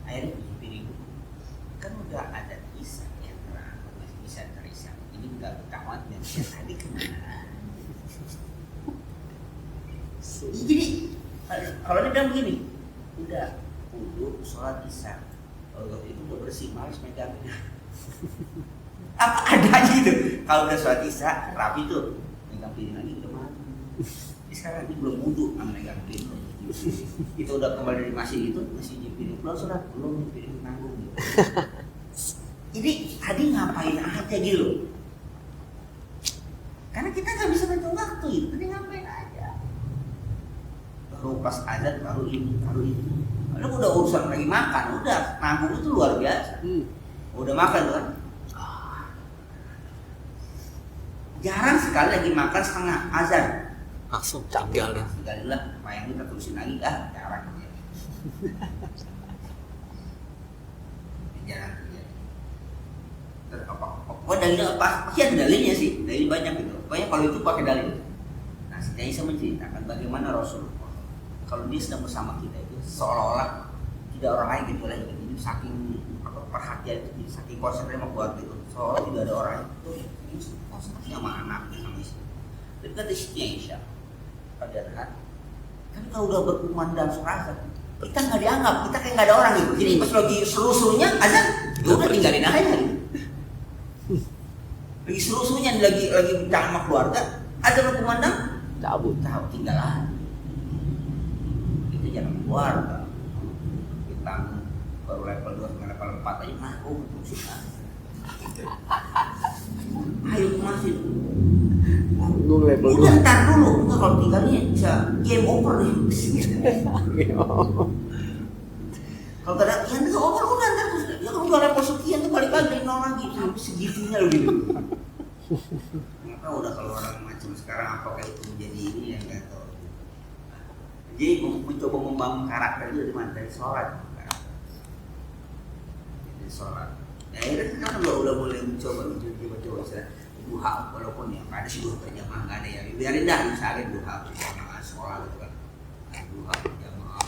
airnya cuci piringku kan udah ada isya yang terang masih bisa terisya ini udah kawat dan tadi kemana jadi kalau dia bilang begini udah wudhu sholat isya kalau itu udah bersih malas megangnya apa ada aja gitu kalau udah sholat isya rapi tuh megang piring lagi udah mati sekarang ini belum wudhu megang piring itu udah kembali dari masjid itu masih di piring belum sholat belum piring nanggung gitu. Jadi tadi ngapain aja gitu karena kita nggak bisa nentuin waktu itu tadi ngapain aja baru pas azan baru ini lalu udah urusan lagi makan udah nanggung itu luar biasa udah makan tuh kan jarang sekali lagi makan setengah azan langsung tinggalin lah main kita terusin lagi jarang ya. Jarang ya. Apa dalilnya apa? Pasti ada dalilnya sih, dalil banyak gitu. Pokoknya kalau itu pakai dalil. Nah, saya bisa menceritakan bagaimana Rasulullah kalau dia sedang bersama kita itu seolah-olah tidak orang lain gitu lah, jadi saking perhatian itu, saking konsentrasi sama keluarga itu, seolah tidak ada orang itu, konsentrasi sama anaknya sama istri. Tapi kata istrinya Isya, padahal kan kalau udah berkumandang serasa kita nggak dianggap, kita kayak nggak ada orang gitu. Jadi pas lagi seru-serunya azan, udah tinggalin aja gitu. Lagi seru-serunya lagi bicara sama keluarga, ada berkumandang, cabut tinggal aja. Itu jangan keluarga. Kita baru level 2 sampai level 4 aja mah, terusin aja. Ayo masih. Nanggung level 2. Udah ntar dulu, enggak kalau tinggalnya bisa game over deh. Kalau kadang ya enggak over udah ntar terus ya kalau udah level sekian tuh balik lagi dari nol lagi sampai segitunya loh gitu. Nggak tahu udah kalau orang macam sekarang apakah itu menjadi ini yang nggak tahu. Jadi mencoba membangun karakter itu dari mana? Dari sholat. Dari sholat. Ya akhirnya kan udah mulai mencoba istilah duha walaupun ya ada sih duha berjamaah nggak ada ya biarin dah misalnya duha berjamaah sekolah gitu kan duha berjamaah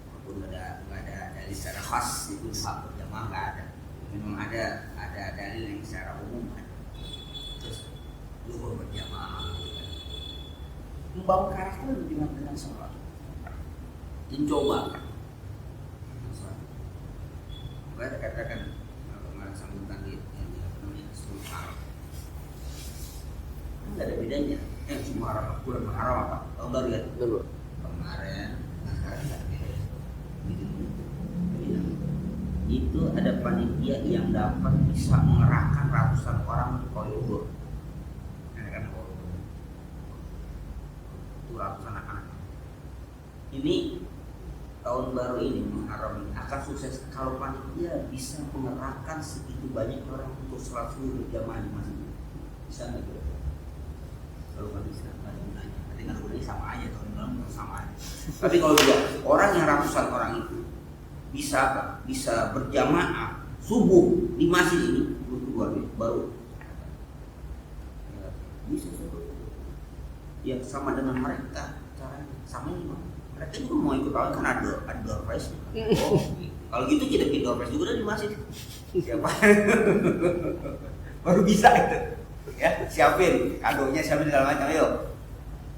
walaupun nggak ada dari secara khas itu duha berjamaah nggak ada memang ada dalil yang secara umum kan terus duha berjamaah gitu kan membangun karakter dengan sholat mencoba saya katakan kemarin sambutan di nggak ada bedanya Muharram bulan Muharram apa tahun baru ya kemarin sekarang nggak beda itu ada panitia yang dapat bisa mengerahkan ratusan orang untuk koridor kan itu ratusan anak-anak ini tahun baru ini Muharram akan sukses kalau panitia bisa mengerahkan segitu banyak orang untuk sholat subuh berjamaah di masjid bisa nggak kira-kira? Kalau nggak bisa nggak ada gunanya, nanti nggak ada gunanya sama aja tahun baru sama aja. Tapi kalau juga orang yang ratusan orang itu bisa berjamaah subuh di masjid ini butuh baru bisa subuh yang sama dengan mereka caranya sama ini mereka juga mau ikut awal kan ada door prize kalau gitu kita bikin door prize juga di masjid siapa baru bisa itu ya siapin kadonya siapin segala macam ayo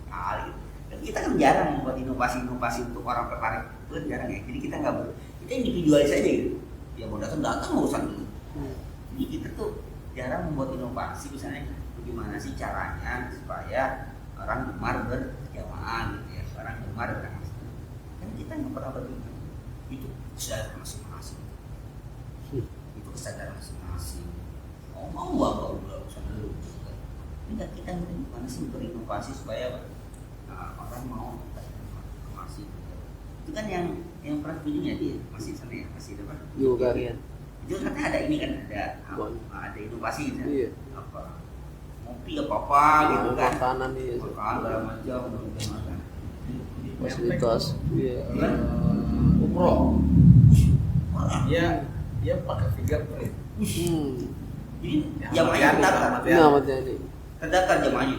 gitu dan kita kan jarang buat inovasi untuk orang tertarik, itu kan jarang ya. Jadi kita nggak kita individualis aja gitu. Ya mau datang mau urusan dulu. Jadi kita tuh jarang membuat inovasi, misalnya bagaimana sih caranya supaya orang gemar berjamaah gitu ya, orang gemar berjamaah. Kan kita nggak pernah berpikir itu kesadaran masing-masing. Itu kesadaran masing-masing. Mau apa udah urusan dulu. Enggak, kita gimana sih berinovasi supaya orang mau masih. Itu kan yang pernah videonya dia masih sana ya, masih apa? Juga Iya. Itu katanya ada ini kan ada inovasi gitu. Iya. Apa ngopi apa gitu kan? Makanan iya. Makanan segala macam makan. Fasilitas. Iya. Umroh. Malah. Dia pakai fingerprint. Jadi Ya, jamaahnya terdaftar. Nah, matanya ini. Terdaftar jamaahnya.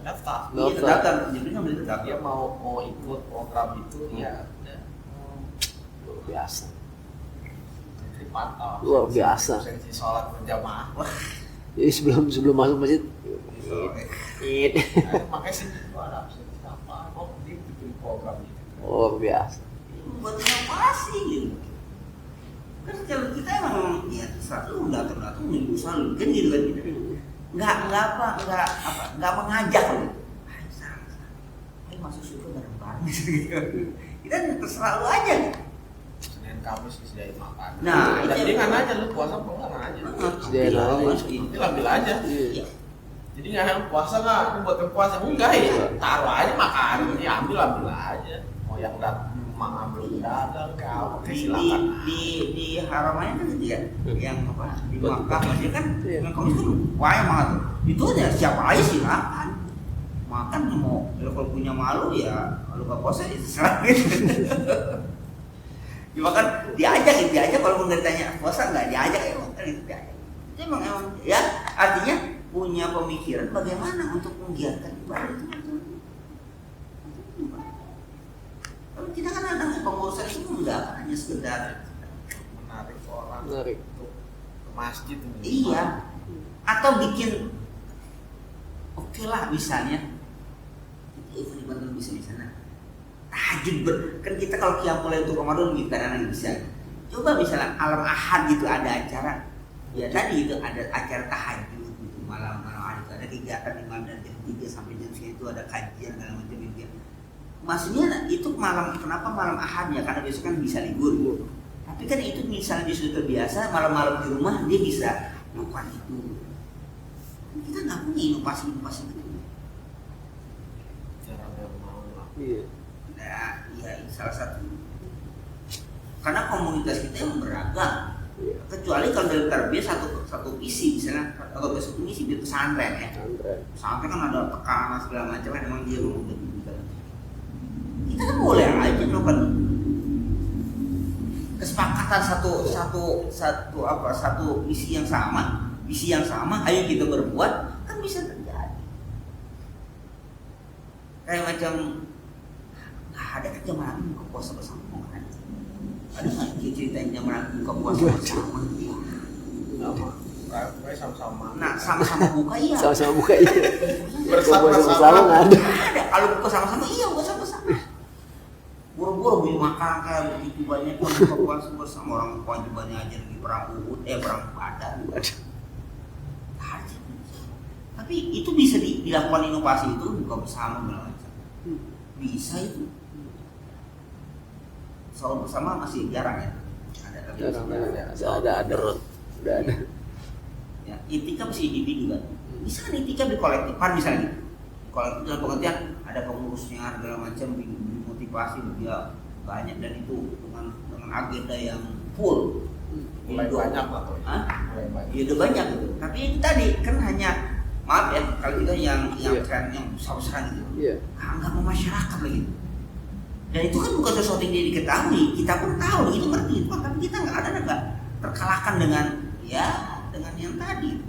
Daftar. Iya terdaftar. Jadi nggak boleh terdaftar. Dia mau ikut program itu ya udah. Luar biasa. Dipantau. Luar biasa. Sesi sholat berjamaah. Wah, Jadi sebelum masuk masjid, makanya sih itu ada sesi apa? Oh, dia bikin program itu. luar biasa. Buat inovasi gitu. Kan kalau kita emang ya satu datang minggu selalu kan gitu kan kita nggak mengajak loh. Ayo masuk surga bareng-bareng gitu. Kita terserah lu aja. Senin Kamis disediain makan. Nah, dan itu dia nggak nanya lu puasa apa enggak aja. Sediain aja. Ini ambil aja. Iya. Jadi nggak yang puasa nggak, ini buat yang puasa enggak ya. Taruh aja makan, ini ambil aja. Mau yang datang ambil dagang kau, silakan. Di haramannya kan gitu ya, yang apa di Betul. Makkah masih kan, Iya. yang kamu kan banyak banget. Itu aja siapa aja silakan makan mau. Kalau punya malu ya kalau nggak puasa ya terserah gitu. Cuma kan diajak kalau nggak ditanya puasa nggak diajak ya kan itu diajak. Itu emang ya artinya punya pemikiran bagaimana untuk menggiatkan ibadah itu. Kalau kita kan ada pengurusan itu enggak hanya sekedar Menarik orang Menarik. untuk ke masjid ini. iya atau bikin oke lah misalnya event event bisa misalnya tahajud kan kita kalau mulai untuk Ramadan gitu kadang bisa coba misalnya alam ahad gitu ada acara ya tadi itu ada acara tahajud gitu malam ahad itu ada kegiatan di mana jam 3 sampai jam segitu itu ada kajian dalam macam itu maksudnya itu malam kenapa malam ahadnya karena besok kan bisa libur tapi kan itu misalnya dia sudah terbiasa malam-malam di rumah dia bisa melakukan itu kita nggak punya inovasi gitu. Jarang yang mau lah. Iya. Nah, ya salah satu karena komunitas kita yang beragam Iya. kecuali kalau dari tarbiyah satu visi misalnya atau satu misi di pesantren ya pesantren kan ada tekanan segala macam kan emang dia mau kita kan boleh aja melakukan kesepakatan satu visi yang sama ayo kita berbuat kan bisa terjadi kayak macam nggak ada kan jamaah buka puasa bersama nggak ada nggak ceritain jamaah buka puasa bersama Kayak sama-sama. nah sama-sama buka iya Sama-sama buka iya. Bersama-sama nggak ada. ada kalau buka sama-sama iya buka sama-sama buru-buru beli makan kayak begitu banyak kan buka puasa bersama orang kewajibannya aja di perang Uhud perang Badar aja tapi itu bisa dilakukan inovasi itu buka bersama macam bisa itu soal bersama masih jarang ya ada tapi Ada. Udah ada. ya itikaf masih individu kan bisa kan itikaf di kolektifan misalnya gitu kolektif dalam pengertian ada pengurusnya segala macam motivasi dia banyak dan itu dengan agenda yang full Mulai banyak lah tuh. Hah? Mulai banyak. Ya udah banyak gitu tapi itu tadi kan hanya maaf ya kalau kita yang Iya. tren yang besar-besar gitu Iya. anggap masyarakat lagi dan itu kan bukan sesuatu yang dia diketahui kita pun tahu itu ngerti itu tapi kita nggak terkalahkan dengan dengan yang tadi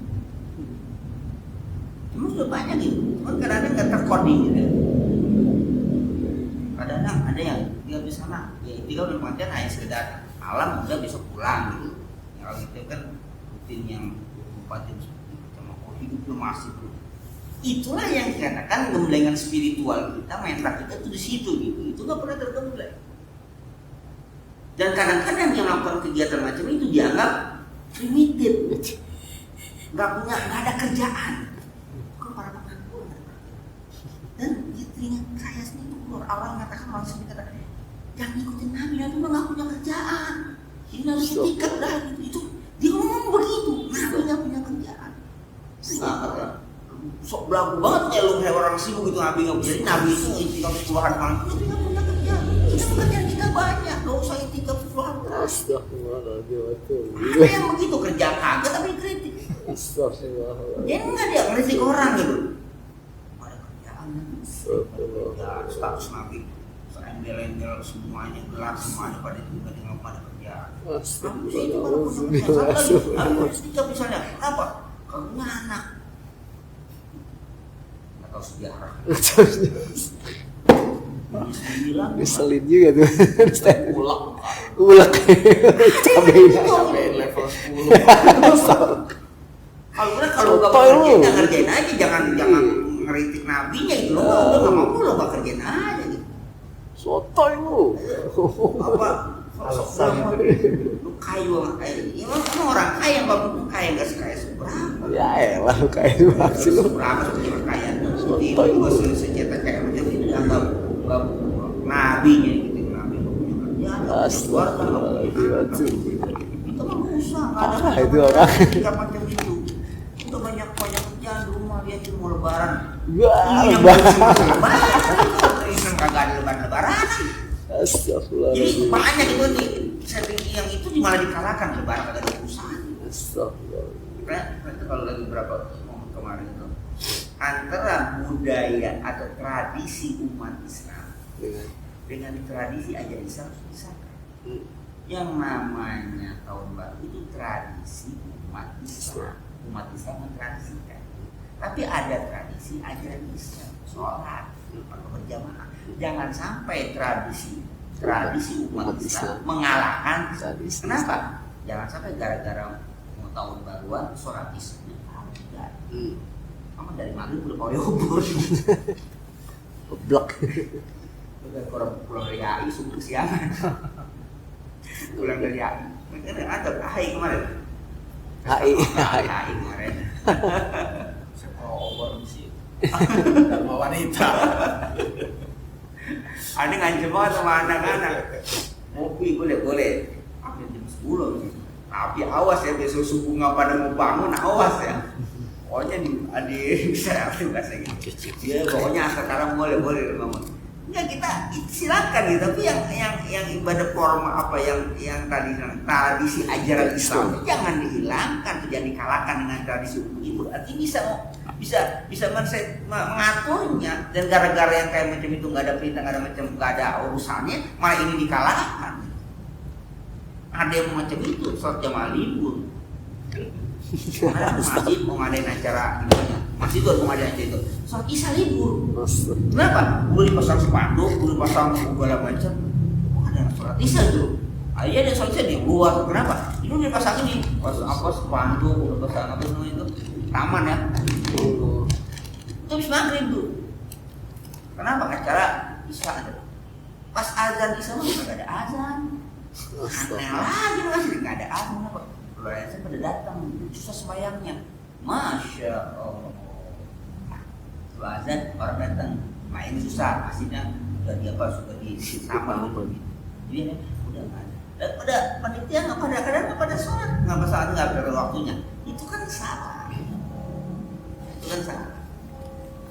cuma sudah banyak gitu cuma kadang-kadang nggak terkoordinir gitu. Kadang-kadang ada yang dia di sana ya itu kan berpikir hanya sekedar alam udah besok pulang gitu ya kalau itu kan rutin yang 4 jam sama kok hidupnya masih tuh Itulah yang dikatakan gemblengan spiritual kita, mental kita itu di situ gitu. Itu nggak pernah tergembleng. Dan kadang-kadang yang melakukan kegiatan macam itu dianggap primitif, nggak ada kerjaan. Kok para pengangguran? Dan di telinga saya sendiri keluar orang mengatakan, orang sendiri kata, jangan ikutin Nabi mah nggak punya kerjaan. Ini harus etikat dah gitu. Itu dia ngomong begitu, Nabi nggak punya kerjaan. Sok belagu banget kayak lu kayak orang sibuk gitu, Nabi nggak punya. Nabi itu itikaf 10-an malam, Nabi nggak punya kerjaan. Itu pekerjaan kita banyak, nggak usah itikaf 10-an malam. Astagfirullahaladzim. Ada yang begitu kerja kagak tapi kritik. Astagfirullahaladzim. Dia enggak, dia kritik orang gitu. Ada kerjaan ya, status Nabi embel-embel semuanya gelap, semuanya pada juga dengan pada kerjaan. Astagfirullahaladzim. Ketika misalnya kenapa? Karena anak nggak tahu sejarah. Bilang Ngeselin juga tuh. Ulek Cabai level 10. kalau nggak kerjain nggak ngerjain aja, jangan ngeritik nabinya itu loh. Udah nggak mau lo nggak kerjain aja gitu. Sotoy lu. Apa? Lu kayu sama kayu. Ya emang orang kaya bangun kaya nggak sekaya seberapa. Ya elah lu kayak itu maksud lu. Seberapa sebetulnya kaya. Seperti itu juga senjata kayak macam itu dianggap nabinya gitu. Nabi nggak punya kerjaan, nggak punya keluarga, nggak punya anak. Itu mah usah, nggak ada Apa itu orang? sikap macam itu. Udah banyak kerjaan di rumah, dia cuma mau lebaran. Wah, Yang lebaran. lebaran, Islam kagak ada lebaran. Jadi Astagfirullahaladzim. banyak itu nih setting yang itu malah dikalahkan lebaran kagak ada urusan. Astagfirullahaladzim. Itu kalau lagi berapa momen kemarin itu antara budaya atau tradisi umat Islam dengan tradisi ajaran Islam bisa. Yang namanya tahun baru itu tradisi umat Islam. Umat Islam mentradisikan. Tapi ada tradisi ajaran Islam, sholat atau berjamaah. Jangan sampai tradisi umat Islam mengalahkan tradisi. Kenapa? Jangan sampai gara-gara mau tahun baruan sholat Islam tidak. Kamu dari maghrib udah koyo obor. Blok. Udah pulang dari AI subuh siangan. Pulang dari AI. Mungkin ada AI kemarin. AI kemarin. Sekolah obor di sini. Sama wanita. Ada ngancem banget sama anak-anak. Ngopi boleh. Sampai jam 10 gitu. Tapi awas ya, besok subuh nggak pada mau bangun, awas ya. Pokoknya bisa bahasa gitu. Ya pokoknya sekarang boleh bangun. Ya kita silakan gitu, tapi yang ibadah formal apa yang tadi tradisi ajaran Islam jangan dihilangkan, jangan dikalahkan dengan tradisi hukum itu. Artinya bisa mengaturnya, dan gara-gara yang kayak macam itu nggak ada perintah, nggak ada urusannya, malah ini dikalahkan. Ada yang macam itu, sholat jamaah libur. Masjid mau ngadain acara gimana? Masjid tuh mau ngadain acara itu. Sholat isya libur. Kenapa? Boleh pasang sepanduk, boleh pasang segala macam. Oh, ada sholat isya tuh. Iya ada sholat isya di luar. Kenapa? Itu dia pasang ini, pasang apa sepanduk, udah pasang apa namanya itu, taman ya. Itu habis maghrib tuh. Kenapa? Acara isya ada. Pas azan isya mah nggak ada azan. Aneh lagi masih nggak ada azan apa? Saya pada datang, susah sembayangnya. Masya Allah. Setelah azan orang datang, main susah, aslinya sudah di apa, sudah di sama gitu. Jadi udah nggak ada. Dan pada panitia nggak pada kadang nggak pada sholat, nggak masalah, nggak pada waktunya. Itu kan salah.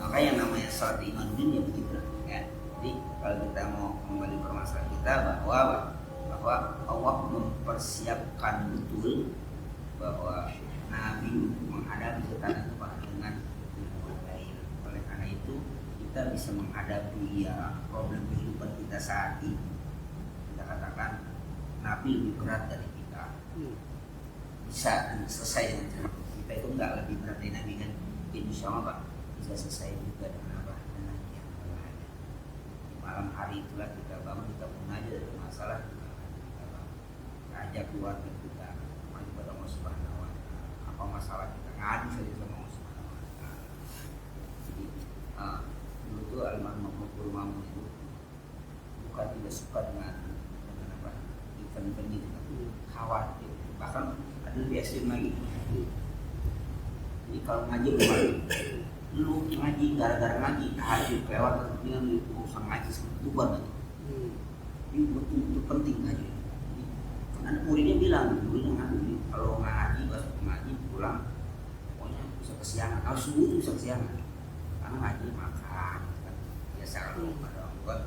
Maka yang namanya sholat imanuddin ya begitu. Ya. Jadi kalau kita mau kembali permasalahan kita bahwa Allah mempersiapkan betul bahwa Nabi menghadapi tekanan itu dengan baik. Oleh karena itu kita bisa menghadapi problem kehidupan kita saat ini. Kita katakan Nabi lebih berat dari kita. Bisa selesai dengan cara kita itu enggak lebih berat dari Nabi kan? Insya Allah Pak bisa selesai juga dengan apa? Dengan yang lain. Malam hari itulah kita bangun, kita pun aja dari masalah. Ajak keluarga kita maju pada Allah Subhanahu wa Ta'ala. Apa masalah kita ngadu saja sama Allah Subhanahu wa Ta'ala. dulu tuh almarhum Guru Mamun itu bukan tidak suka dengan apa event-event itu, khawatir. Bahkan ada di SD lagi. Jadi kalau ngaji kemarin, dulu ngaji gara-gara ngaji tahajud lewat dengan urusan ngaji bubar itu. Ini betul-betul penting ngaji. Karena muridnya bilang dulu ngaji kalau ngaji pas ngaji pulang pokoknya bisa kesiangan, harus subuh bisa kesiangan. Karena ngaji makan, kan biasa kalau pada bukan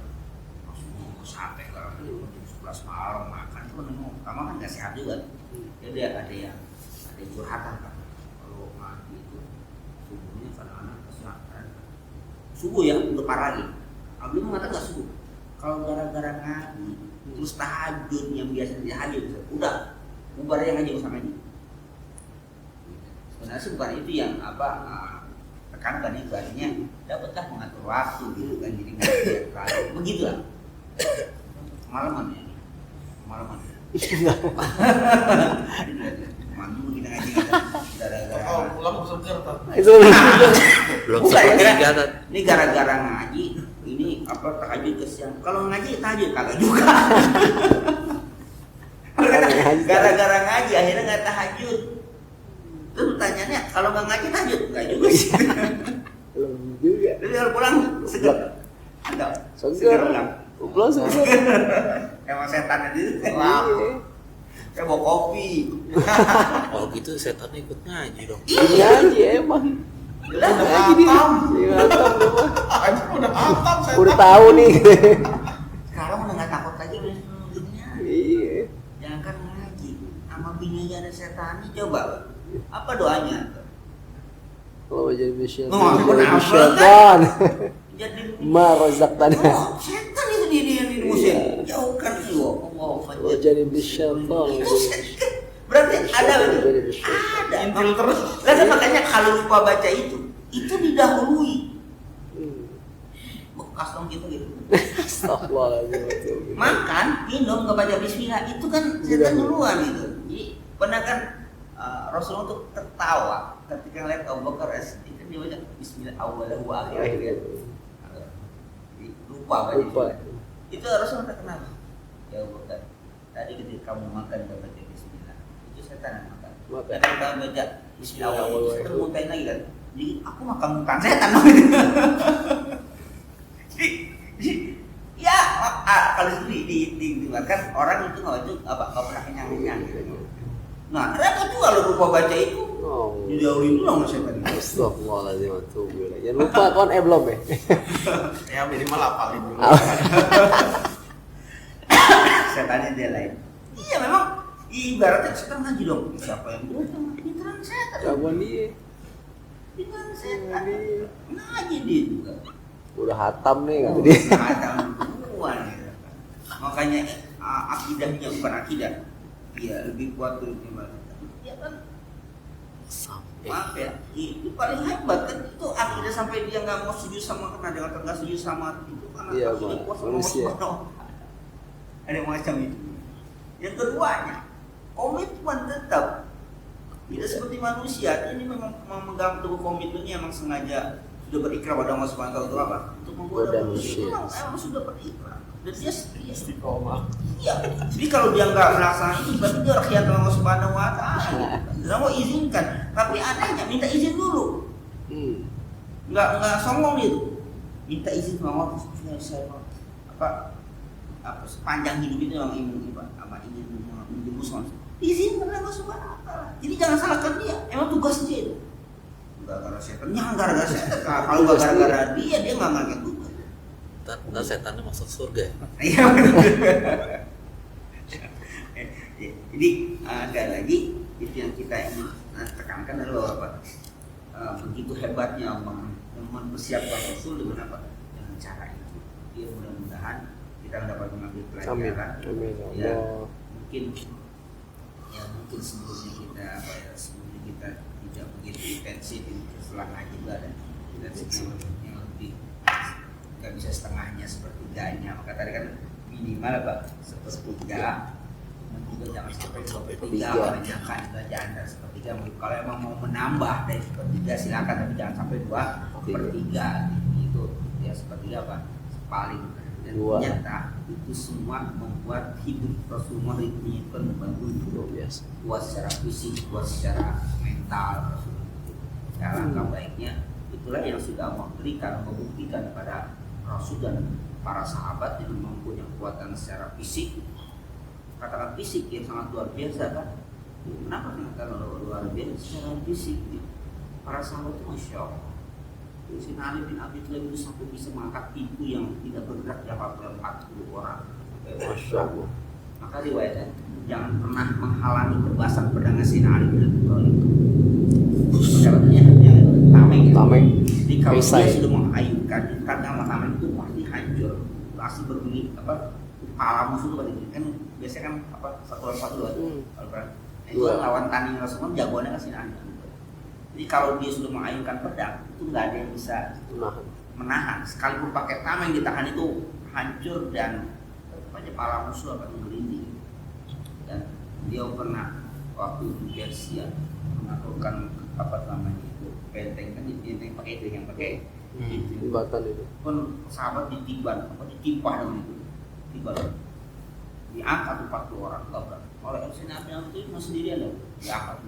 langsung sampai kalau jam 11 malam makan itu kan memang pertama kan nggak sehat juga. Jadi ada yang curhatan kan kalau ngaji itu subuhnya kadang-kadang kesiangan. Subuh ya untuk parah lagi. Abdul mengatakan nggak subuh. Kalau gara-gara ngaji terus tahajud yang biasa tahajud udah bubar yang ngaji sama ini. Sebenarnya sih bukan itu yang tekankan, itu artinya dapatkah mengatur waktu gitu kan, jadi nggak terlalu begitu lah. Malaman ya, malaman. Mandu kita ngaji gara-gara. Kalau pulang bisa bergerak. Itu Belum Bukan, seperti ya, gatot. ini gara-gara ngaji, ini tahajud kesian. Kalau ngaji tahajud kagak juga. Gara-gara ngaji akhirnya nggak tahajud. Terus pertanyaannya kalau nggak ngaji tahajud nggak juga sih. belum juga. Jadi kalau pulang seger, ada Seger. pulang. Belum seger. Emang setan itu Iya. kayak bawa kopi. Kalau gitu setannya ikut ngaji dong. Ini aja emang. Udah Ngaji dia. Iya, hatam dia mah. Aja udah hatam saya. Udah tahu nih. sekarang udah nggak takut lagi udah dunia. Iya. Jangan kan ngaji sama bini aja ada setan. Coba apa doanya? Kalau jadi Michelle, Oh, jadi kenapa, Michelle Jadi Ma razaqtana. oh, setan itu dia yang dimusuhin. Jauhkan itu. Oh, jadi Michelle. Berarti ada begitu. Jadi Michelle. Ada. Intil terus. Lah kan makanya kalau lupa baca itu didahului. Bekas dong gitu. Astagfirullahaladzim. Makan, minum, nggak baca bismillah itu kan setan duluan itu. Jadi pernah kan Rasulullah tuh tertawa ketika lihat Abu Bakar SD kan dia baca bismillah awalahu wa akhirah kan. Jadi lupa baca. Lupa. Itu Rasulullah terkenal. Ya Abu Bakar, tadi ketika kamu makan nggak baca bismillah, itu setan yang makan. Makan. Dan kamu baca bismillah awalahu setan muntahin lagi kan. Jadi aku makan setan. Ya, kalau di kan orang itu nggak pernah kenyang gitu. Nah, repot juga kalau lupa baca itu. Oh. Didahului dulu sama setan. Astagfirullahaladzim. Jangan lupa kan belum ya? Ya minimal hafalin dulu. Setannya dia lain. Iya memang ibaratnya setan ngaji dong. Siapa yang pinteran setan? Jagoan dia. Pinteran setan. Ngaji dia juga. Udah hatam nih kata dia. Ada duluan gitu. Makanya akidahnya bukan akidah. Iya lebih kuat tuh gimana? Dia kan Sampai. maaf ya, itu paling hebat kan itu akidah sampai dia nggak mau sujud sama karena dia nggak sujud sama itu karena Iya, akidah Pak. kuat sama Manusia. Allah. Ada macam itu. Yang keduanya komitmen tetap tidak seperti manusia. Ini memang memegang teguh komitmennya emang sengaja sudah berikrar pada Allah Subhanahu wa taala untuk apa? Untuk membuat manusia. Emang sudah berikrar. Dan dia setia. Istiqomah. Iya. Jadi kalau dia nggak melaksanakan itu berarti dia orang khianat Allah Subhanahu wa taala. Dia mau izinkan, tapi anehnya minta izin dulu. Nggak sombong itu. Minta izin sama Allah. Saya sepanjang hidup itu memang ingin menjembus manusia. Izin kepada Allah Subhanahu wa taala. Jadi jangan salahkan dia. Emang tugas dia itu. Gara-gara setan, jangan gara-gara setan. Kalau nggak gara-gara dia nggak ngangkat tugas. Ntar setannya masuk surga ya? Iya benar. Jadi ada lagi itu yang kita ingin tekankan adalah apa? Begitu hebatnya Allah mempersiapkan Rasul dengan apa? Dengan cara itu. Ya mudah-mudahan kita dapat mengambil Amin. pelajaran. Amin. Ya Allah. mungkin sebelumnya kita tidak begitu intensif setelah ngaji juga ada intensif yang lebih nggak bisa setengahnya sepertiganya, maka tadi kan minimal Pak sepertiga, dan juga jangan sampai sepertiga, kebanyakan bacaan dari sepertiga. Kalau emang mau menambah dari sepertiga silakan, tapi jangan sampai 2/3 gitu. seperti apa? Paling dan Dua. ternyata itu semua membuat hidup Rasulullah itu membantu Luar biasa. kuat secara fisik, kuat secara mental. Ya, langkah baiknya itulah yang sudah membuktikan pada Rasul dan para sahabat yang mempunyai kekuatan secara fisik, katakan fisik yang sangat luar biasa kan. Kenapa dikatakan luar biasa secara fisik? Para sahabat itu Masya Allah. Sayyidina Ali bin Abi Thalib itu sampai bisa mengangkat pintu yang tidak bergerak di apabila 40 orang. Masya Allah. Maka riwayatnya jangan pernah menghalangi tebasan pedang Sayyidina Ali bin Abi Thalib. Syaratnya tameng. Tameng. Jadi kalau Perisai. dia sudah mengayunkan, karena tameng itu pasti hancur, pasti berbunyi kepala musuh itu kan biasanya kan satu lawan satu kan. Itu lawan tanding Rasulullah jagoannya kan Sayyidina Ali. Jadi kalau dia sudah mengayunkan pedang, itu nggak ada yang bisa menahan. Sekalipun pakai tameng ditahan itu hancur dan kepala musuh akan menggelinding. Dan dia pernah waktu di Persia melakukan benteng kan benteng pakai itu yang pakai Jembatan itu. pun sahabat ditimbang ditimpah dengan itu timbal diangkat 40 orang nggak oleh Sayyidina Ali itu masih sendirian loh diangkat.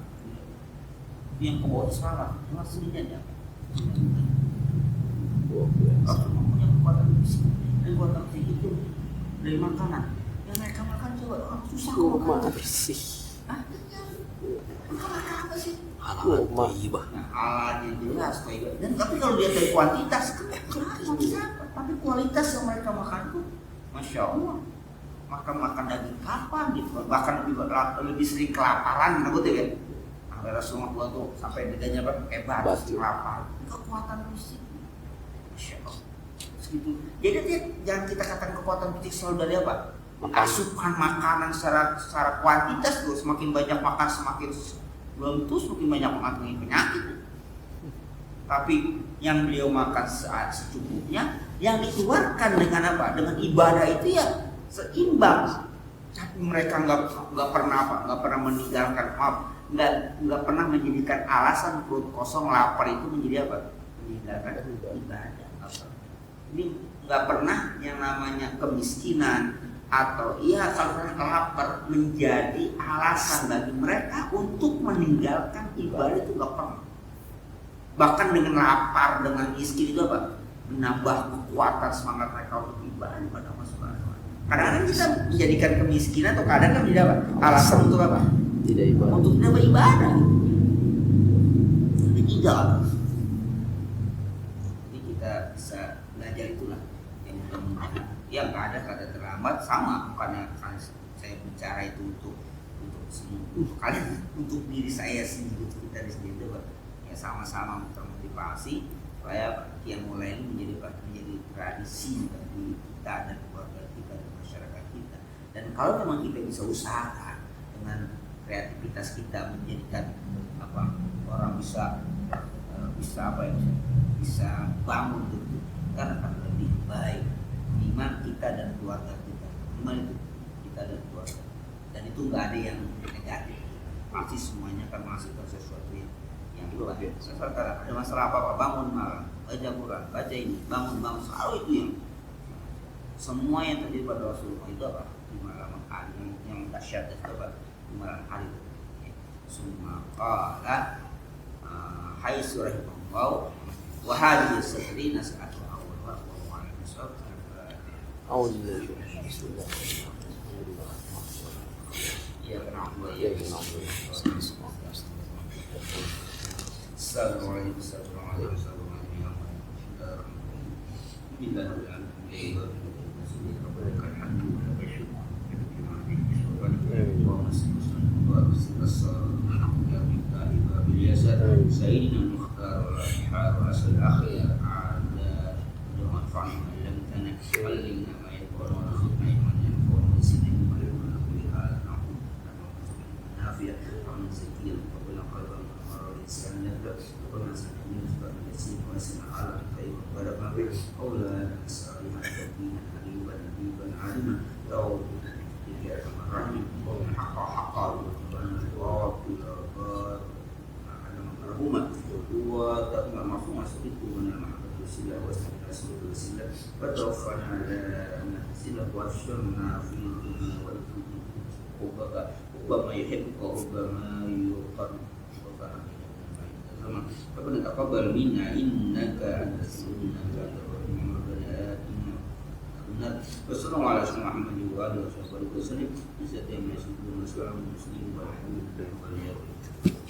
Yang ke bawah selamat, cuma sendirian ya. Rasul mempunyai kekuatan fisik dan kekuatan fisik itu dari makanan. Yang mereka makan coba susah kok makan. Bersih. Makan apa sih? Halal thayyibah. Nah, halalnya jelas kayak dan tapi kalau dia dari kuantitas tapi kualitas yang mereka makan itu Masya Allah. Makan daging kapan gitu, bahkan lebih sering kelaparan, betul ya? Rasulullah tuh sampai bedanya pakai batu lapar, kekuatan fisik, Masya Allah. Segitu. Jadi jangan kita katakan kekuatan fisik selalu dari apa? Asupan makanan secara kuantitas tuh semakin banyak makan semakin belum tuh semakin banyak makan penyakit. Tapi yang beliau makan saat secukupnya, yang dikeluarkan dengan apa? Dengan ibadah itu ya seimbang. Tapi mereka nggak pernah meninggalkan nggak pernah menjadikan alasan perut kosong lapar itu menjadi apa? Meninggalkan ibadah. Ini nggak pernah yang namanya kemiskinan atau kalau lapar menjadi alasan bagi mereka untuk meninggalkan ibadah itu nggak pernah. Bahkan dengan lapar, dengan miskin itu apa? Menambah kekuatan semangat mereka untuk ibadah pada Allah Subhanahu wa Ta'ala. Kadang-kadang kita menjadikan kemiskinan atau kadang kan menjadi apa? Alasan untuk apa? Tidak ibadah. Untuk tidak beribadah. Jadi tidak. Jadi kita bisa belajar itulah yang mudah-mudahan. Ya nggak ada kata terlambat sama karena saya bicara itu untuk kalian, untuk diri saya sendiri, untuk kita sendiri juga. Ya sama-sama termotivasi supaya yang mulai ini menjadi tradisi bagi kita dan keluarga kita dan masyarakat kita. Dan kalau memang kita bisa usahakan dengan kreativitas kita menjadikan orang bisa bangun gitu, kan akan lebih baik iman kita dan keluarga kita. Iman itu kita dan keluarga. Dan itu nggak ada yang negatif. Pasti semuanya akan menghasilkan sesuatu yang baik. Sekarang ada masalah apa-apa, bangun malam, baca Quran, baca ini, bangun selalu itu yang semua yang terjadi pada Rasulullah itu apa? Di malam hari yang dahsyat itu apa? Di malam hari itu. Semua qala hai surah Allah wa hadhihi sabri nas'atu awal wa ala nasab. Ya kenapa ya Assalamualaikum warahmatullahi wabarakatuh. Sayyidina Mukhtar al-Bihar wa asal akhir ada doa fa'in lam tanak allimna ma yaqulu wa khutna man yanfa'u sidin wa yaqulu biha na'u nafiya wa zakir wa bil qalbi wa lisan nafs wa nasakin wa nasin wa sin ala kayf wa baraka aula salih al-din hariban nabiban alima taw ya rahim wa haqqa wa huma wa ta'ala mafhum asbitu wa na'am رسول الله صلى الله عليه وسلم وتوفنا على نفسنا واشرنا في الدنيا والآخرة ربما يحبك وربما يقر ربنا تقبل منا إنك أنت السميع العليم ربنا آتنا وصلى الله على سيدنا محمد وآله وصحبه وسلم بسم الله الرحمن الرحيم والحمد لله رب العالمين